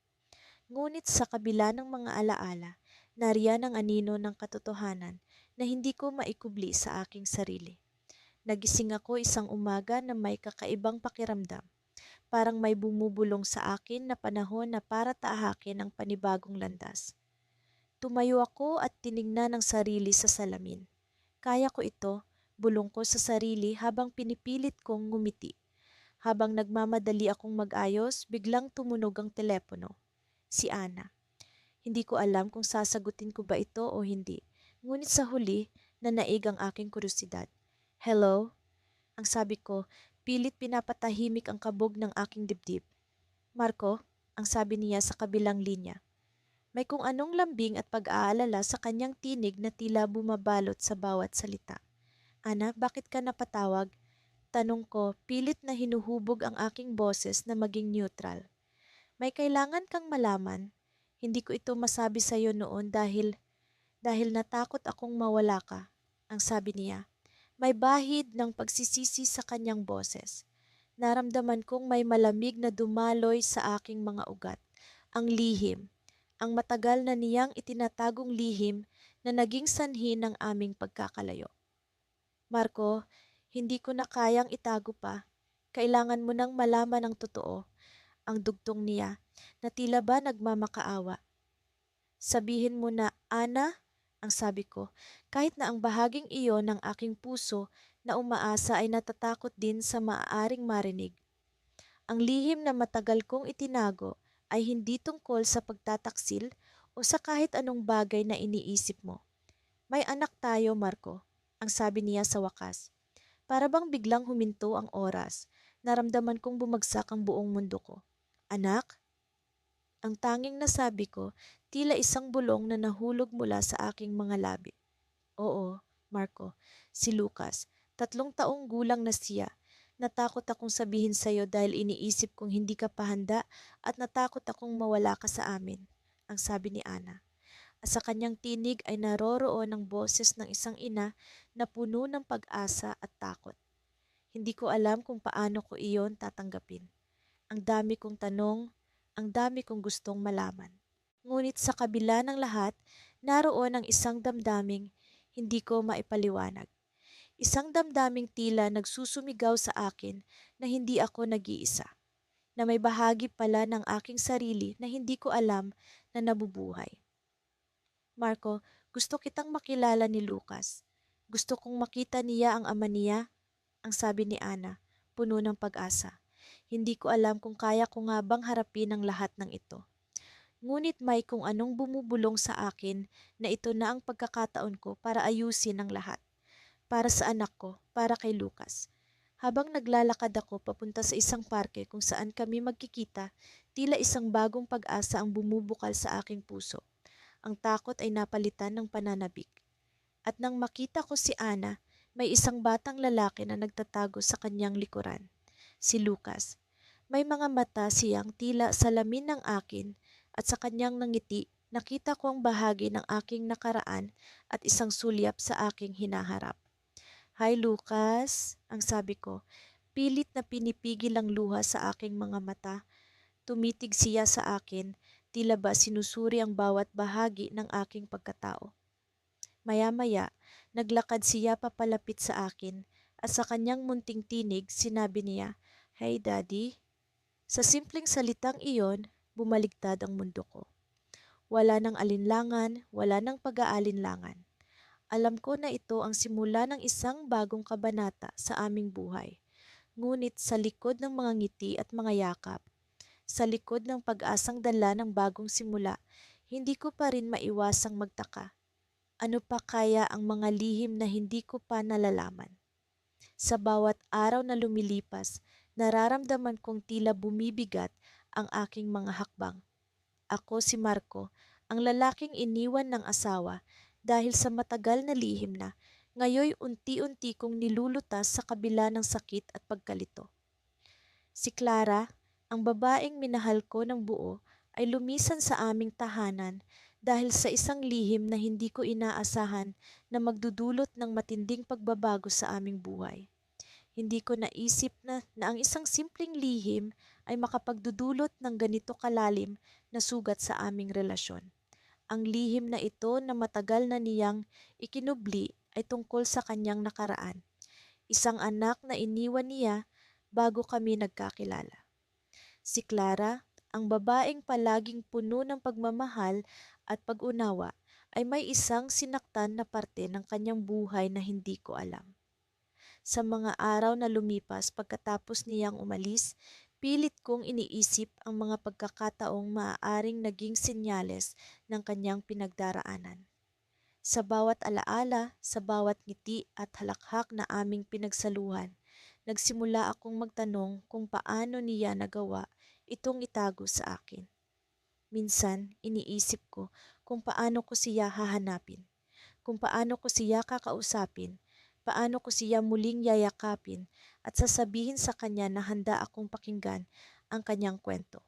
Ngunit sa kabila ng mga alaala, nariyan ang anino ng katotohanan na hindi ko maikubli sa aking sarili. Nagising ako isang umaga na may kakaibang pakiramdam. Parang may bumubulong sa akin na panahon na para tahakin ang panibagong landas. Tumayo ako at tiningnan ang sarili sa salamin. Kaya ko ito, bulong ko sa sarili habang pinipilit kong ngumiti. Habang nagmamadali akong mag-ayos, biglang tumunog ang telepono. Si Ana. Hindi ko alam kung sasagutin ko ba ito o hindi. Ngunit sa huli, nanaig ang aking kuryosidad. Hello? Ang sabi ko, pilit pinapatahimik ang kabog ng aking dibdib. Marco, ang sabi niya sa kabilang linya. May kung anong lambing at pag-aalala sa kanyang tinig na tila bumabalot sa bawat salita. Ana, bakit ka napatawag? Tanong ko, pilit na hinuhubog ang aking boses na maging neutral. May kailangan kang malaman. Hindi ko ito masabi sa iyo noon dahil natakot akong mawala ka, ang sabi niya. May bahid ng pagsisisi sa kanyang boses. Naramdaman kong may malamig na dumaloy sa aking mga ugat. Ang lihim. Ang matagal na niyang itinatagong lihim na naging sanhi ng aming pagkakalayo. Marco, hindi ko na kayang itago pa. Kailangan mo nang malaman ang totoo. Ang dugtong niya na tila ba nagmamakaawa. Sabihin mo na, Ana, ang sabi ko, kahit na ang bahaging iyon ng aking puso na umaasa ay natatakot din sa maaaring marinig. Ang lihim na matagal kong itinago ay hindi tungkol sa pagtataksil o sa kahit anong bagay na iniisip mo. May anak tayo, Marco, ang sabi niya sa wakas. Para bang biglang huminto ang oras, naramdaman kong bumagsak ang buong mundo ko. Anak? Ang tanging nasabi ko, tila isang bulong na nahulog mula sa aking mga labi. Oo, Marco, si Lucas. 3 taong gulang na siya. Natakot akong sabihin sa'yo dahil iniisip kong hindi ka pa handa at natakot akong mawala ka sa amin, ang sabi ni Ana. At sa kanyang tinig ay naroroon ang boses ng isang ina na puno ng pag-asa at takot. Hindi ko alam kung paano ko iyon tatanggapin. Ang dami kong tanong, ang dami kong gustong malaman. Ngunit sa kabila ng lahat, naroon ang isang damdaming hindi ko maipaliwanag. Isang damdaming tila nagsusumigaw sa akin na hindi ako nag-iisa. Na may bahagi pala ng aking sarili na hindi ko alam na nabubuhay. Marco, gusto kitang makilala ni Lucas. Gusto kong makita niya ang ama niya, ang sabi ni Ana, puno ng pag-asa. Hindi ko alam kung kaya ko nga bang harapin ang lahat ng ito. Ngunit may kung anong bumubulong sa akin na ito na ang pagkakataon ko para ayusin ang lahat. Para sa anak ko, para kay Lucas. Habang naglalakad ako papunta sa isang parke kung saan kami magkikita, tila isang bagong pag-asa ang bumubukal sa aking puso. Ang takot ay napalitan ng pananabik. At nang makita ko si Ana, may isang batang lalaki na nagtatago sa kanyang likuran. Si Lucas. May mga mata siyang tila salamin ng akin at sa kanyang nangiti, nakita ko ang bahagi ng aking nakaraan at isang sulyap sa aking hinaharap. Hi Lucas, ang sabi ko. Pilit na pinipigil ang luha sa aking mga mata. Tumitig siya sa akin, tila ba sinusuri ang bawat bahagi ng aking pagkatao. Maya-maya, naglakad siya papalapit sa akin at sa kanyang munting tinig sinabi niya, Hey Daddy. Sa simpleng salitang iyon, bumaligtad ang mundo ko. Wala nang alinlangan, wala nang pag-aalinlangan. Alam ko na ito ang simula ng isang bagong kabanata sa aming buhay. Ngunit sa likod ng mga ngiti at mga yakap, sa likod ng pag-asang dala ng bagong simula, hindi ko pa rin maiwasang magtaka. Ano pa kaya ang mga lihim na hindi ko pa nalalaman? Sa bawat araw na lumilipas, nararamdaman kong tila bumibigat ang aking mga hakbang. Ako si Marco, ang lalaking iniwan ng asawa dahil sa matagal na lihim na, ngayoy unti-unti kong nilulutas sa kabila ng sakit at pagkalito. Si Clara, ang babaeng minahal ko ng buo, ay lumisan sa aming tahanan dahil sa isang lihim na hindi ko inaasahan na magdudulot ng matinding pagbabago sa aming buhay. Hindi ko naisip na ang isang simpleng lihim ay makapagdudulot ng ganito kalalim na sugat sa aming relasyon. Ang lihim na ito na matagal na niyang ikinubli ay tungkol sa kanyang nakaraan. Isang anak na iniwan niya bago kami nagkakilala. Si Clara, ang babaeng palaging puno ng pagmamahal at pag-unawa, ay may isang sinaktan na parte ng kanyang buhay na hindi ko alam. Sa mga araw na lumipas pagkatapos niyang umalis, pilit kong iniisip ang mga pagkakataong maaaring naging senyales ng kanyang pinagdaraanan. Sa bawat alaala, sa bawat ngiti at halakhak na aming pinagsaluhan, nagsimula akong magtanong kung paano niya nagawa itong itago sa akin. Minsan, iniisip ko kung paano ko siya hahanapin, kung paano ko siya kakausapin, paano ko siya muling yayakapin at sasabihin sa kanya na handa akong pakinggan ang kanyang kwento.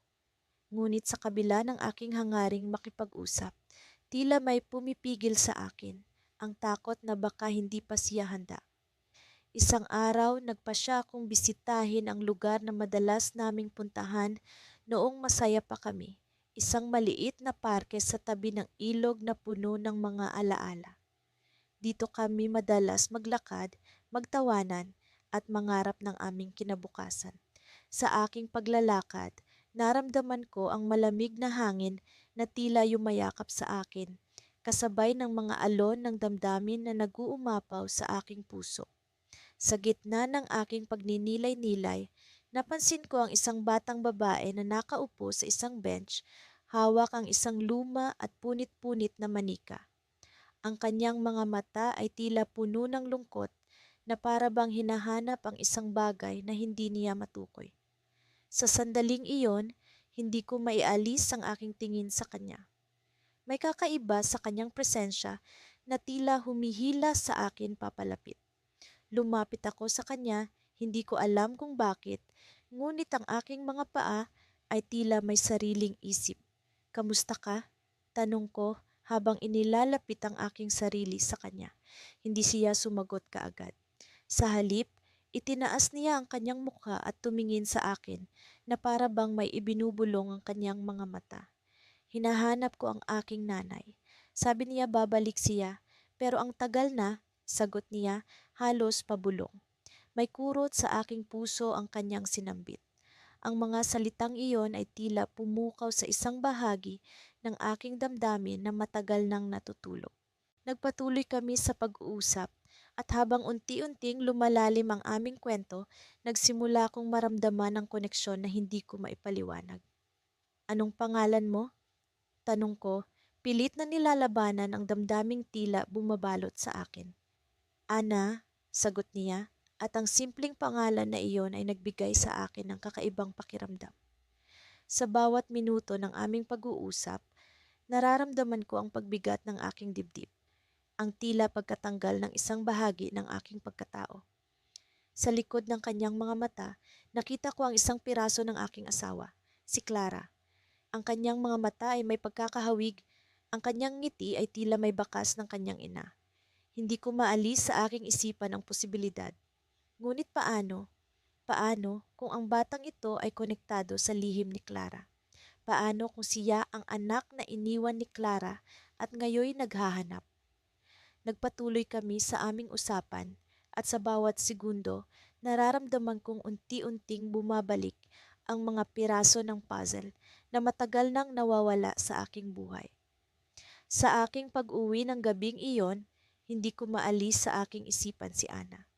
Ngunit sa kabila ng aking hangaring makipag-usap, tila may pumipigil sa akin, ang takot na baka hindi pa siya handa. Isang araw, nagpasya akong bisitahin ang lugar na madalas naming puntahan noong masaya pa kami. Isang maliit na parke sa tabi ng ilog na puno ng mga alaala. Dito kami madalas maglakad, magtawanan, at mangarap ng aming kinabukasan. Sa aking paglalakad, naramdaman ko ang malamig na hangin na tila yumayakap sa akin, kasabay ng mga alon ng damdamin na nag-uumapaw sa aking puso. Sa gitna ng aking pagninilay-nilay, napansin ko ang isang batang babae na nakaupo sa isang bench, hawak ang isang luma at punit-punit na manika. Ang kanyang mga mata ay tila puno ng lungkot na para bang hinahanap ang isang bagay na hindi niya matukoy. Sa sandaling iyon, hindi ko maialis ang aking tingin sa kanya. May kakaiba sa kanyang presensya na tila humihila sa akin papalapit. Lumapit ako sa kanya, hindi ko alam kung bakit, ngunit ang aking mga paa ay tila may sariling isip. Kamusta ka? Tanong ko habang inilalapit ang aking sarili sa kanya. Hindi siya sumagot kaagad. Sa halip, itinaas niya ang kanyang mukha at tumingin sa akin na para bang may ibinubulong ang kanyang mga mata. Hinahanap ko ang aking nanay. Sabi niya babalik siya, pero ang tagal na, sagot niya, halos pabulong. May kurot sa aking puso ang kanyang sinambit. Ang mga salitang iyon ay tila pumukaw sa isang bahagi ng aking damdamin na matagal nang natutulog. Nagpatuloy kami sa pag-uusap at habang unti-unting lumalalim ang aming kwento, nagsimula akong maramdaman ang koneksyon na hindi ko maipaliwanag. Anong pangalan mo? Tanong ko, pilit na nilalabanan ang damdaming tila bumabalot sa akin. Ana, sagot niya, at ang simpleng pangalan na iyon ay nagbigay sa akin ng kakaibang pakiramdam. Sa bawat minuto ng aming pag-uusap, nararamdaman ko ang pagbigat ng aking dibdib, ang tila pagkatanggal ng isang bahagi ng aking pagkatao. Sa likod ng kanyang mga mata, nakita ko ang isang piraso ng aking asawa, si Clara. Ang kanyang mga mata ay may pagkakahawig, ang kanyang ngiti ay tila may bakas ng kanyang ina. Hindi ko maalis sa aking isipan ang posibilidad. Ngunit paano? Paano kung ang batang ito ay konektado sa lihim ni Clara? Paano kung siya ang anak na iniwan ni Clara at ngayoy naghahanap? Nagpatuloy kami sa aming usapan at sa bawat segundo, nararamdaman kong unti-unting bumabalik ang mga piraso ng puzzle na matagal nang nawawala sa aking buhay. Sa aking pag-uwi ng gabing iyon, hindi ko maalis sa aking isipan si Ana.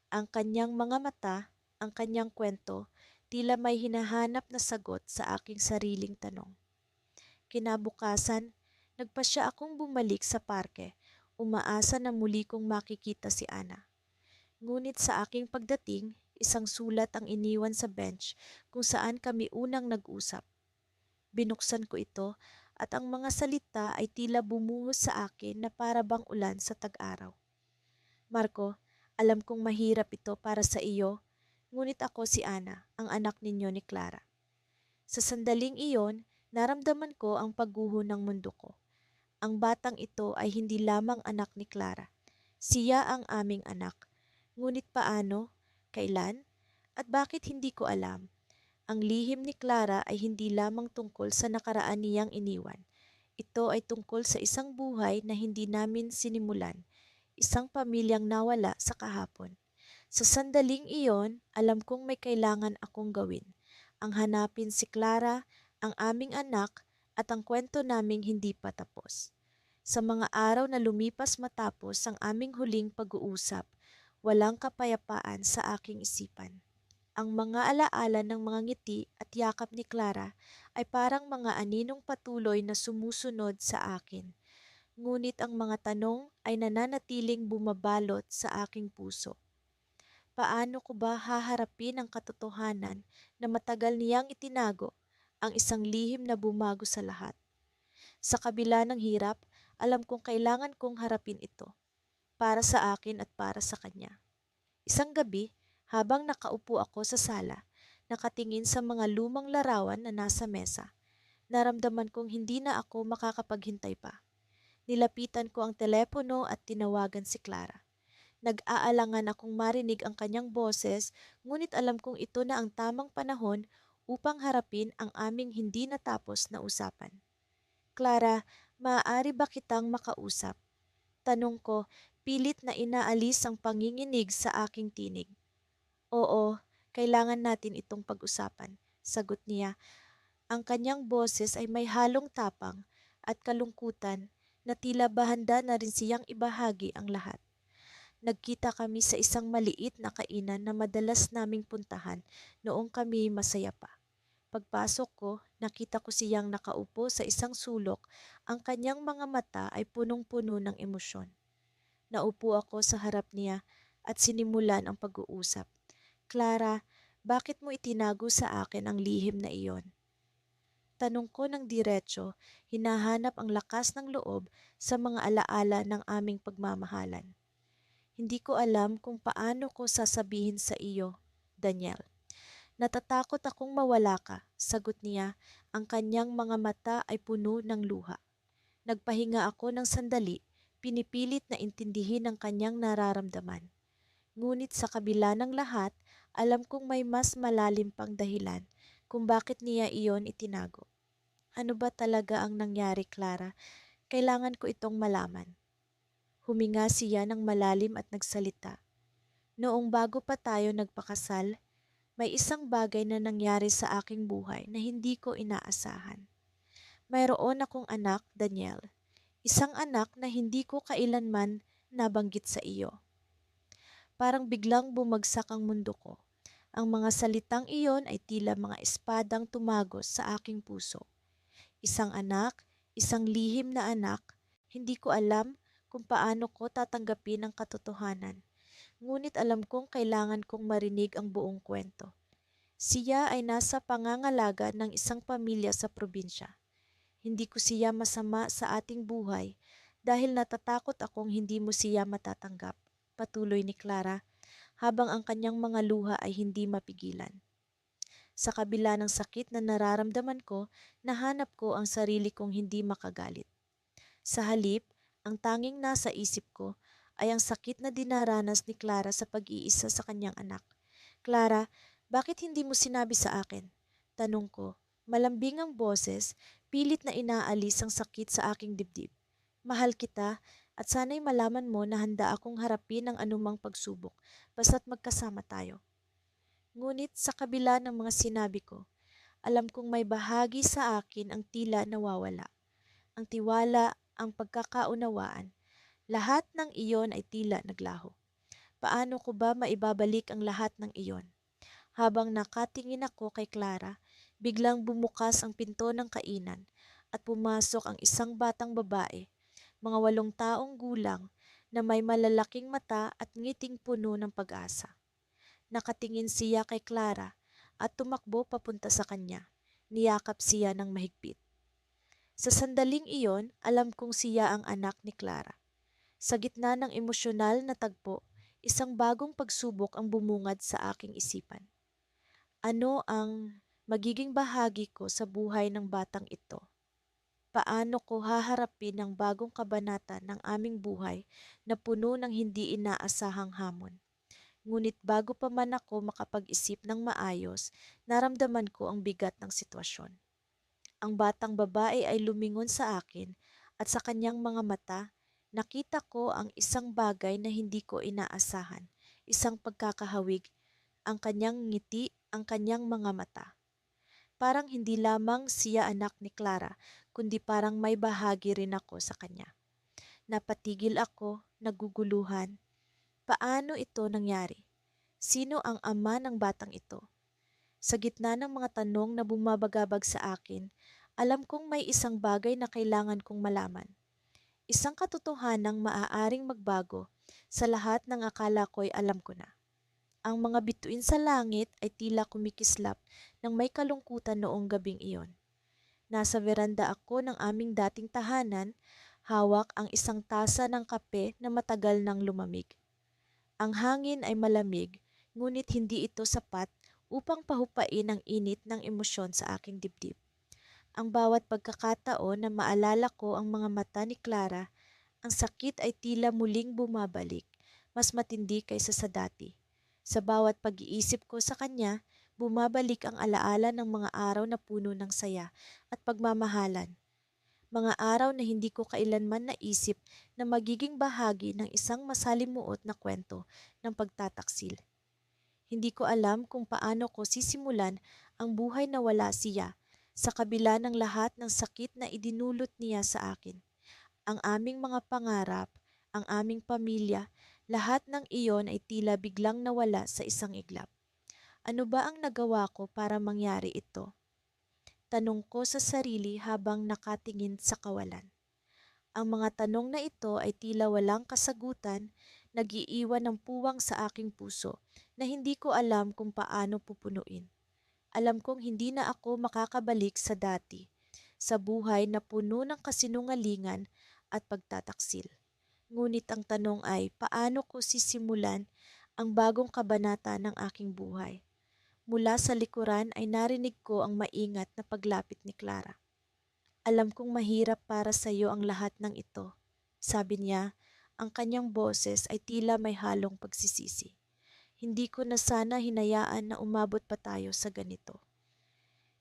Ang kanyang mga mata, ang kanyang kwento, tila may hinahanap na sagot sa aking sariling tanong. Kinabukasan, nagpasya akong bumalik sa parke, umaasa na muli kong makikita si Ana. Ngunit sa aking pagdating, isang sulat ang iniwan sa bench kung saan kami unang nag-usap. Binuksan ko ito at ang mga salita ay tila bumuhos sa akin na para bang ulan sa tag-araw. Marco, alam kong mahirap ito para sa iyo, ngunit ako si Ana, ang anak ninyo ni Clara. Sa sandaling iyon, naramdaman ko ang pagguho ng mundo ko. Ang batang ito ay hindi lamang anak ni Clara. Siya ang aming anak. Ngunit paano? Kailan? At bakit hindi ko alam? Ang lihim ni Clara ay hindi lamang tungkol sa nakaraan niyang iniwan. Ito ay tungkol sa isang buhay na hindi namin sinimulan, isang pamilyang nawala sa kahapon. Sa sandaling iyon, alam kong may kailangan akong gawin. Ang hanapin si Clara, ang aming anak, at ang kwento naming hindi pa tapos. Sa mga araw na lumipas matapos ang aming huling pag-uusap, walang kapayapaan sa aking isipan. Ang mga alaala ng mga ngiti at yakap ni Clara ay parang mga aninong patuloy na sumusunod sa akin. Ngunit ang mga tanong ay nananatiling bumabalot sa aking puso. Paano ko ba haharapin ang katotohanan na matagal niyang itinago, ang isang lihim na bumago sa lahat? Sa kabila ng hirap, alam kong kailangan kong harapin ito, para sa akin at para sa kanya. Isang gabi, habang nakaupo ako sa sala, nakatingin sa mga lumang larawan na nasa mesa, naramdaman kong hindi na ako makakapaghintay pa. Nilapitan ko ang telepono at tinawagan si Clara. Nag-aalangan akong marinig ang kanyang boses, ngunit alam kong ito na ang tamang panahon upang harapin ang aming hindi natapos na usapan. Clara, maaari ba kitang makausap? Tanong ko, pilit na inaalis ang panginginig sa aking tinig. Oo, kailangan natin itong pag-usapan, sagot niya. Ang kanyang boses ay may halong tapang at kalungkutan na tila bahanda na rin siyang ibahagi ang lahat. Nagkita kami sa isang maliit na kainan na madalas naming puntahan noong kami masaya pa. Pagpasok ko, nakita ko siyang nakaupo sa isang sulok, ang kanyang mga mata ay punong-puno ng emosyon. Naupo ako sa harap niya at sinimulan ang pag-uusap. Clara, bakit mo itinago sa akin ang lihim na iyon? Tanong ko ng diretso, hinahanap ang lakas ng loob sa mga alaala ng aming pagmamahalan. Hindi ko alam kung paano ko sasabihin sa iyo, Daniel. Natatakot akong mawala ka, sagot niya. Ang kanyang mga mata ay puno ng luha. Nagpahinga ako ng sandali, pinipilit na intindihin ang kanyang nararamdaman. Ngunit sa kabila ng lahat, alam kong may mas malalim pang dahilan kung bakit niya iyon itinago. Ano ba talaga ang nangyari, Clara? Kailangan ko itong malaman. Huminga siya ng malalim at nagsalita. Noong bago pa tayo nagpakasal, may isang bagay na nangyari sa aking buhay na hindi ko inaasahan. Mayroon akong anak, Daniel. Isang anak na hindi ko kailanman nabanggit sa iyo. Parang biglang bumagsak ang mundo ko. Ang mga salitang iyon ay tila mga espadang tumagos sa aking puso. Isang anak, isang lihim na anak, hindi ko alam kung paano ko tatanggapin ang katotohanan. Ngunit alam kong kailangan kong marinig ang buong kwento. Siya ay nasa pangangalaga ng isang pamilya sa probinsya. Hindi ko siya masama sa ating buhay dahil natatakot akong hindi mo siya matatanggap. Patuloy ni Clara habang ang kanyang mga luha ay hindi mapigilan. Sa kabila ng sakit na nararamdaman ko, nahanap ko ang sarili kong hindi makagalit. Sa halip, ang tanging nasa isip ko ay ang sakit na dinaranas ni Clara sa pag-iisa sa kanyang anak. Clara, bakit hindi mo sinabi sa akin? Tanong ko. Malambing ang boses, pilit na inaalis ang sakit sa aking dibdib. Mahal kita at sana'y malaman mo na handa akong harapin ang anumang pagsubok basta't magkasama tayo. Ngunit sa kabila ng mga sinabi ko, alam kong may bahagi sa akin ang tila nawawala. Ang tiwala, ang pagkakaunawaan, lahat ng iyon ay tila naglaho. Paano ko ba maibabalik ang lahat ng iyon? Habang nakatingin ako kay Clara, biglang bumukas ang pinto ng kainan at pumasok ang isang batang babae, mga 8 taong gulang, na may malalaking mata at ngiting puno ng pag-asa. Nakatingin siya kay Clara at tumakbo papunta sa kanya. Niyakap siya ng mahigpit. Sa sandaling iyon, alam kong siya ang anak ni Clara. Sa gitna ng emosyonal na tagpo, isang bagong pagsubok ang bumungad sa aking isipan. Ano ang magiging bahagi ko sa buhay ng batang ito? Paano ko haharapin ang bagong kabanata ng aming buhay na puno ng hindi inaasahang hamon? Ngunit bago pa man ako makapag-isip ng maayos, naramdaman ko ang bigat ng sitwasyon. Ang batang babae ay lumingon sa akin at sa kanyang mga mata, nakita ko ang isang bagay na hindi ko inaasahan, isang pagkakahawig, ang kanyang ngiti, ang kanyang mga mata. Parang hindi lamang siya anak ni Clara, kundi parang may bahagi rin ako sa kanya. Napatigil ako, naguguluhan. Paano ito nangyari? Sino ang ama ng batang ito? Sa gitna ng mga tanong na bumabagabag sa akin, alam kong may isang bagay na kailangan kong malaman. Isang katotohanang maaaring magbago sa lahat ng akala ko'y alam ko na. Ang mga bituin sa langit ay tila kumikislap ng may kalungkutan noong gabing iyon. Nasa veranda ako ng aming dating tahanan, hawak ang isang tasa ng kape na matagal nang lumamig. Ang hangin ay malamig, ngunit hindi ito sapat upang pahupain ang init ng emosyon sa aking dibdib. Ang bawat pagkakataon na maalala ko ang mga mata ni Clara, ang sakit ay tila muling bumabalik, mas matindi kaysa sa dati. Sa bawat pag-iisip ko sa kanya, bumabalik ang alaala ng mga araw na puno ng saya at pagmamahalan. Mga araw na hindi ko kailanman naisip na magiging bahagi ng isang masalimuot na kwento ng pagtataksil. Hindi ko alam kung paano ko sisimulan ang buhay na wala siya sa kabila ng lahat ng sakit na idinulot niya sa akin. Ang aming mga pangarap, ang aming pamilya, lahat ng iyon ay tila biglang nawala sa isang iglap. Ano ba ang nagawa ko para mangyari ito? Tanong ko sa sarili habang nakatingin sa kawalan. Ang mga tanong na ito ay tila walang kasagutan, nag-iiwan ng puwang sa aking puso na hindi ko alam kung paano pupunuin. Alam kong hindi na ako makakabalik sa dati, sa buhay na puno ng kasinungalingan at pagtataksil. Ngunit ang tanong ay, paano ko sisimulan ang bagong kabanata ng aking buhay? Mula sa likuran ay narinig ko ang maingat na paglapit ni Clara. Alam kong mahirap para sa iyo ang lahat ng ito. Sabi niya, ang kanyang boses ay tila may halong pagsisisi. Hindi ko na sana hinayaan na umabot pa tayo sa ganito.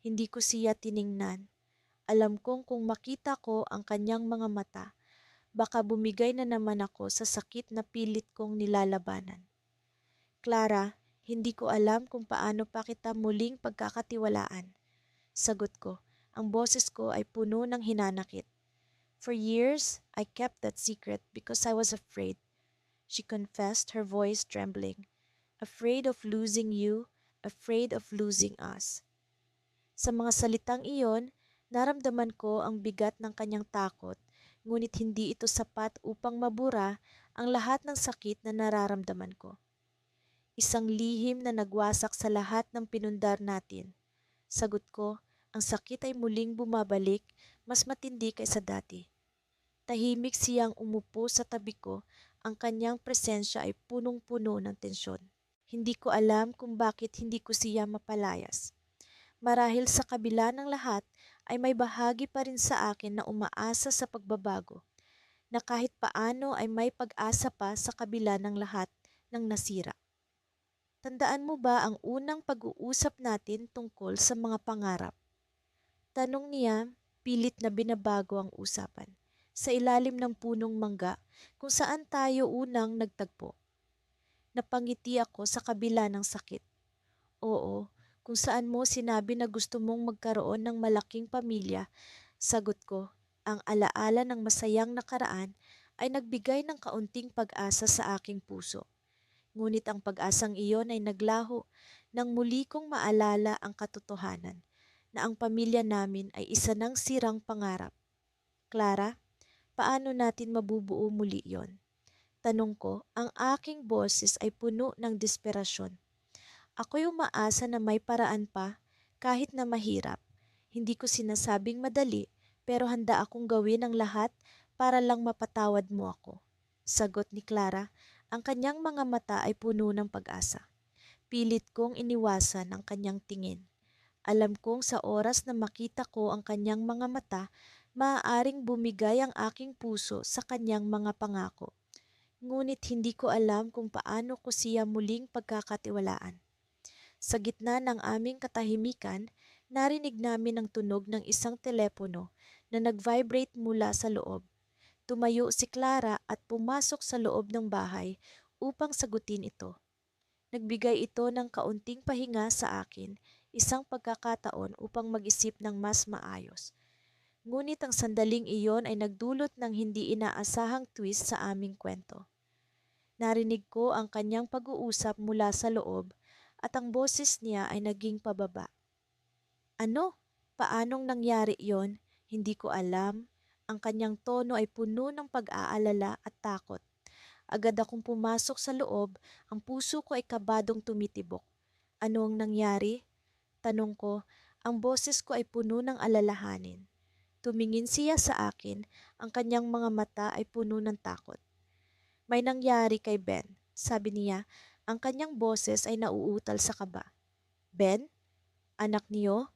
Hindi ko siya tiningnan. Alam kong kung makita ko ang kanyang mga mata, baka bumigay na naman ako sa sakit na pilit kong nilalabanan. Clara, hindi ko alam kung paano pa kita muling pagkakatiwalaan. Sagot ko, ang boses ko ay puno ng hinanakit. For years, I kept that secret because I was afraid. She confessed, her voice trembling. Afraid of losing you, afraid of losing us. Sa mga salitang iyon, naramdaman ko ang bigat ng kanyang takot, ngunit hindi ito sapat upang mabura ang lahat ng sakit na nararamdaman ko. Isang lihim na nagwasak sa lahat ng pinundar natin. Sagot ko, ang sakit ay muling bumabalik, mas matindi kaysa dati. Tahimik siyang umupo sa tabi ko, ang kanyang presensya ay punong-puno ng tensyon. Hindi ko alam kung bakit hindi ko siya mapalayas. Marahil sa kabila ng lahat ay may bahagi pa rin sa akin na umaasa sa pagbabago, na kahit paano ay may pag-asa pa sa kabila ng lahat ng nasira. Tandaan mo ba ang unang pag-uusap natin tungkol sa mga pangarap? Tanong niya, pilit na binabago ang usapan. Sa ilalim ng punong mangga, kung saan tayo unang nagtagpo. Napangiti ako sa kabila ng sakit. Oo, kung saan mo sinabi na gusto mong magkaroon ng malaking pamilya, sagot ko, ang alaala ng masayang nakaraan ay nagbigay ng kaunting pag-asa sa aking puso. Ngunit ang pag-asang iyon ay naglaho nang muli kong maalala ang katotohanan na ang pamilya namin ay isa ng sirang pangarap. Clara, paano natin mabubuo muli yon? Tanong ko, ang aking boses ay puno ng desperasyon. Ako'y umaasa na may paraan pa, kahit na mahirap. Hindi ko sinasabing madali, pero handa akong gawin ang lahat para lang mapatawad mo ako. Sagot ni Clara, ang kanyang mga mata ay puno ng pag-asa. Pilit kong iniwasan ang kanyang tingin. Alam kong sa oras na makita ko ang kanyang mga mata, maaaring bumigay ang aking puso sa kanyang mga pangako. Ngunit hindi ko alam kung paano ko siya muling pagkakatiwalaan. Sa gitna ng aming katahimikan, narinig namin ang tunog ng isang telepono na nag-vibrate mula sa loob. Tumayo si Clara at pumasok sa loob ng bahay upang sagutin ito. Nagbigay ito ng kaunting pahinga sa akin, isang pagkakataon upang mag-isip ng mas maayos. Ngunit ang sandaling iyon ay nagdulot ng hindi inaasahang twist sa aming kwento. Narinig ko ang kanyang pag-uusap mula sa loob at ang boses niya ay naging pababa. Ano? Paanong nangyari yon? Hindi ko alam. Ang kanyang tono ay puno ng pag-aalala at takot. Agad akong pumasok sa loob, ang puso ko ay kabadong tumitibok. Ano ang nangyari? Tanong ko, ang boses ko ay puno ng alalahanin. Tumingin siya sa akin, ang kanyang mga mata ay puno ng takot. May nangyari kay Ben, sabi niya, ang kanyang boses ay nauutal sa kaba. Ben? Anak niyo?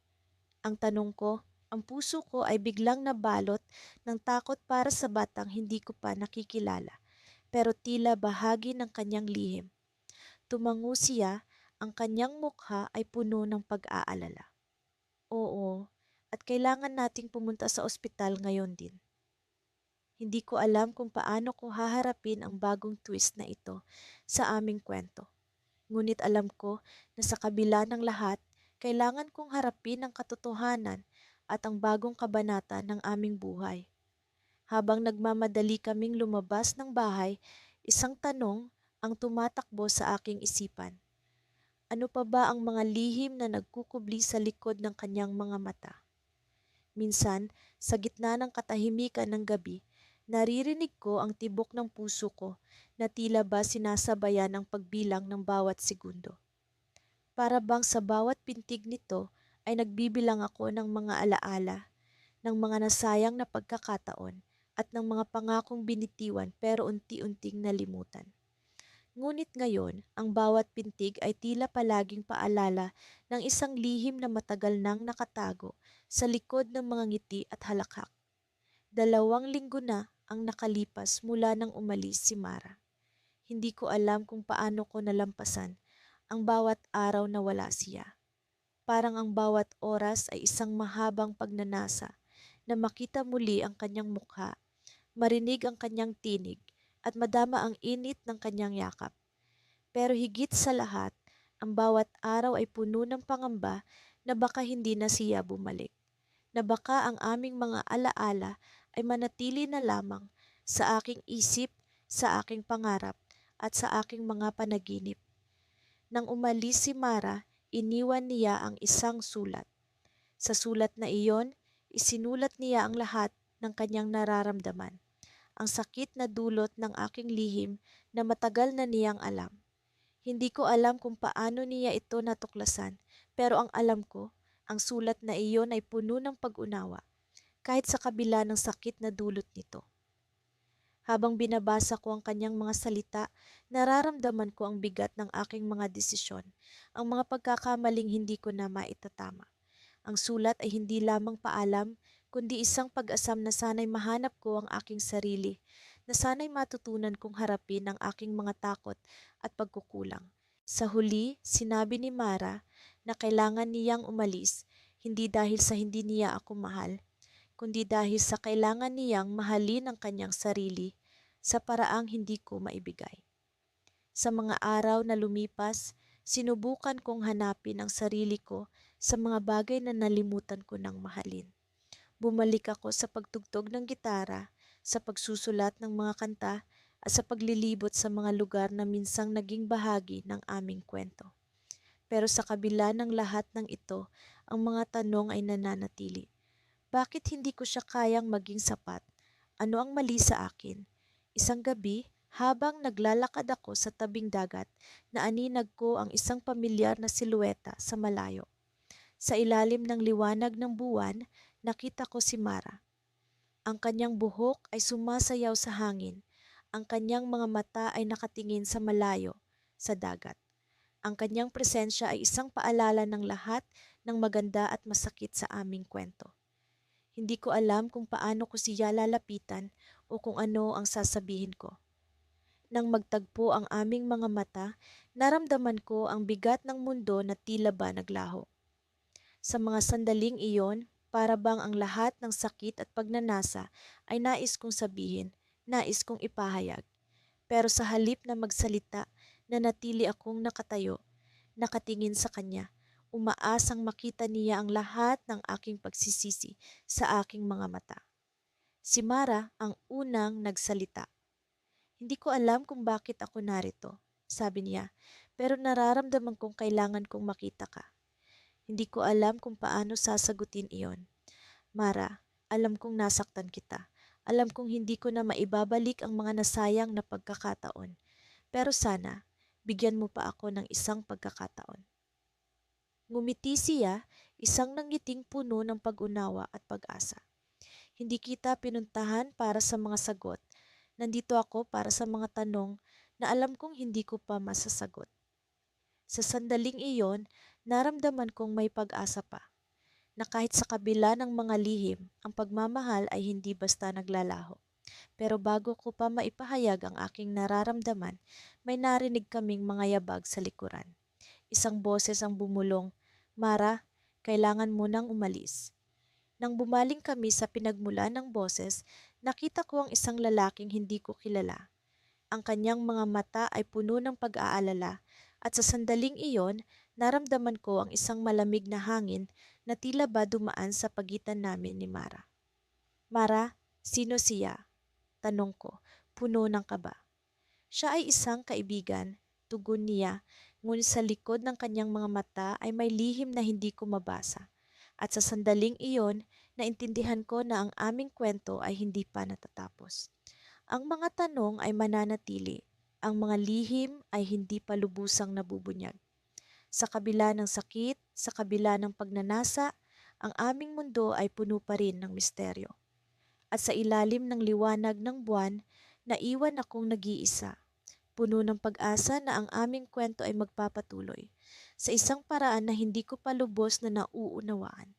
Ang tanong ko, ang puso ko ay biglang nabalot ng takot para sa batang hindi ko pa nakikilala, pero tila bahagi ng kanyang lihim. Tumango siya, ang kanyang mukha ay puno ng pag-aalala. Oo, at kailangan nating pumunta sa ospital ngayon din. Hindi ko alam kung paano ko haharapin ang bagong twist na ito sa aming kwento. Ngunit alam ko na sa kabila ng lahat, kailangan kong harapin ang katotohanan at ang bagong kabanata ng aming buhay. Habang nagmamadali kaming lumabas ng bahay, isang tanong ang tumatakbo sa aking isipan. Ano pa ba ang mga lihim na nagkukubli sa likod ng kanyang mga mata? Minsan, sa gitna ng katahimikan ng gabi, naririnig ko ang tibok ng puso ko na tila ba sinasabayan ang pagbilang ng bawat segundo. Para bang sa bawat pintig nito ay nagbibilang ako ng mga alaala, ng mga nasayang na pagkakataon at ng mga pangakong binitiwan pero unti-unting nalimutan. Ngunit ngayon, ang bawat pintig ay tila palaging paalala ng isang lihim na matagal nang nakatago sa likod ng mga ngiti at halakhak. 2 linggo na ang nakalipas mula nang umalis si Mara. Hindi ko alam kung paano ko nalampasan ang bawat araw na wala siya. Parang ang bawat oras ay isang mahabang pagnanasa na makita muli ang kanyang mukha, marinig ang kanyang tinig, at madama ang init ng kanyang yakap. Pero higit sa lahat, ang bawat araw ay puno ng pangamba na baka hindi na siya bumalik, na baka ang aming mga alaala ay manatili na lamang sa aking isip, sa aking pangarap, at sa aking mga panaginip. Nang umalis si Mara, iniwan niya ang isang sulat. Sa sulat na iyon, isinulat niya ang lahat ng kanyang nararamdaman, ang sakit na dulot ng aking lihim na matagal na niyang alam. Hindi ko alam kung paano niya ito natuklasan, pero ang alam ko, ang sulat na iyon ay puno ng pag-unawa, kahit sa kabila ng sakit na dulot nito. Habang binabasa ko ang kanyang mga salita, nararamdaman ko ang bigat ng aking mga desisyon, ang mga pagkakamaling hindi ko na maitatama. Ang sulat ay hindi lamang paalam, kundi isang pag-asam na sana'y mahanap ko ang aking sarili, na sana'y matutunan kong harapin ang aking mga takot at pagkukulang. Sa huli, sinabi ni Mara na kailangan niyang umalis, hindi dahil sa hindi niya ako mahal, kundi dahil sa kailangan niyang mahalin ang kanyang sarili sa paraang hindi ko maibigay. Sa mga araw na lumipas, sinubukan kong hanapin ang sarili ko sa mga bagay na nalimutan ko ng mahalin. Bumalik ako sa pagtugtog ng gitara, sa pagsusulat ng mga kanta, at sa paglilibot sa mga lugar na minsang naging bahagi ng aming kwento. Pero sa kabila ng lahat ng ito, ang mga tanong ay nananatili. Bakit hindi ko siya kayang maging sapat? Ano ang mali sa akin? Isang gabi, habang naglalakad ako sa tabing dagat, naaninag ko ang isang pamilyar na silueta sa malayo. Sa ilalim ng liwanag ng buwan, nakita ko si Mara. Ang kanyang buhok ay sumasayaw sa hangin. Ang kanyang mga mata ay nakatingin sa malayo, sa dagat. Ang kanyang presensya ay isang paalala ng lahat ng maganda at masakit sa aming kwento. Hindi ko alam kung paano ko siya lalapitan o kung ano ang sasabihin ko. Nang magtagpo ang aming mga mata, naramdaman ko ang bigat ng mundo na tila ba naglaho. Sa mga sandaling iyon, para bang ang lahat ng sakit at pagnanasa ay nais kong sabihin, nais kong ipahayag. Pero sa halip na magsalita, nanatili akong nakatayo, nakatingin sa kanya, umaasang makita niya ang lahat ng aking pagsisisi sa aking mga mata. Si Mara ang unang nagsalita. Hindi ko alam kung bakit ako narito, sabi niya, pero nararamdaman kong kailangan kong makita ka. Hindi ko alam kung paano sasagutin iyon. Mara, alam kong nasaktan kita. Alam kong hindi ko na maibabalik ang mga nasayang na pagkakataon. Pero sana, bigyan mo pa ako ng isang pagkakataon. Ngumiti siya, isang nangiting puno ng pag-unawa at pag-asa. Hindi kita pinuntahan para sa mga sagot. Nandito ako para sa mga tanong na alam kong hindi ko pa masasagot. Sa sandaling iyon, naramdaman kong may pag-asa pa, na kahit sa kabila ng mga lihim, ang pagmamahal ay hindi basta naglalaho. Pero bago ko pa maipahayag ang aking nararamdaman, may narinig kaming mga yabag sa likuran. Isang boses ang bumulong, "Mara, kailangan mo nang umalis." Nang bumaling kami sa pinagmulan ng boses, nakita ko ang isang lalaking hindi ko kilala. Ang kanyang mga mata ay puno ng pag-aalala at sa sandaling iyon, naramdaman ko ang isang malamig na hangin na tila ba dumaan sa pagitan namin ni Mara. "Mara, sino siya?" Tanong ko, puno ng kaba. Siya ay isang kaibigan, tugon niya, ngunit sa likod ng kanyang mga mata ay may lihim na hindi ko mabasa. At sa sandaling iyon, naintindihan ko na ang aming kwento ay hindi pa natatapos. Ang mga tanong ay mananatili, ang mga lihim ay hindi pa lubusang nabubunyag. Sa kabila ng sakit, sa kabila ng pagnanasa, ang aming mundo ay puno pa rin ng misteryo. At sa ilalim ng liwanag ng buwan, naiwan akong nag-iisa, puno ng pag-asa na ang aming kwento ay magpapatuloy sa isang paraan na hindi ko pa lubos na nauunawaan.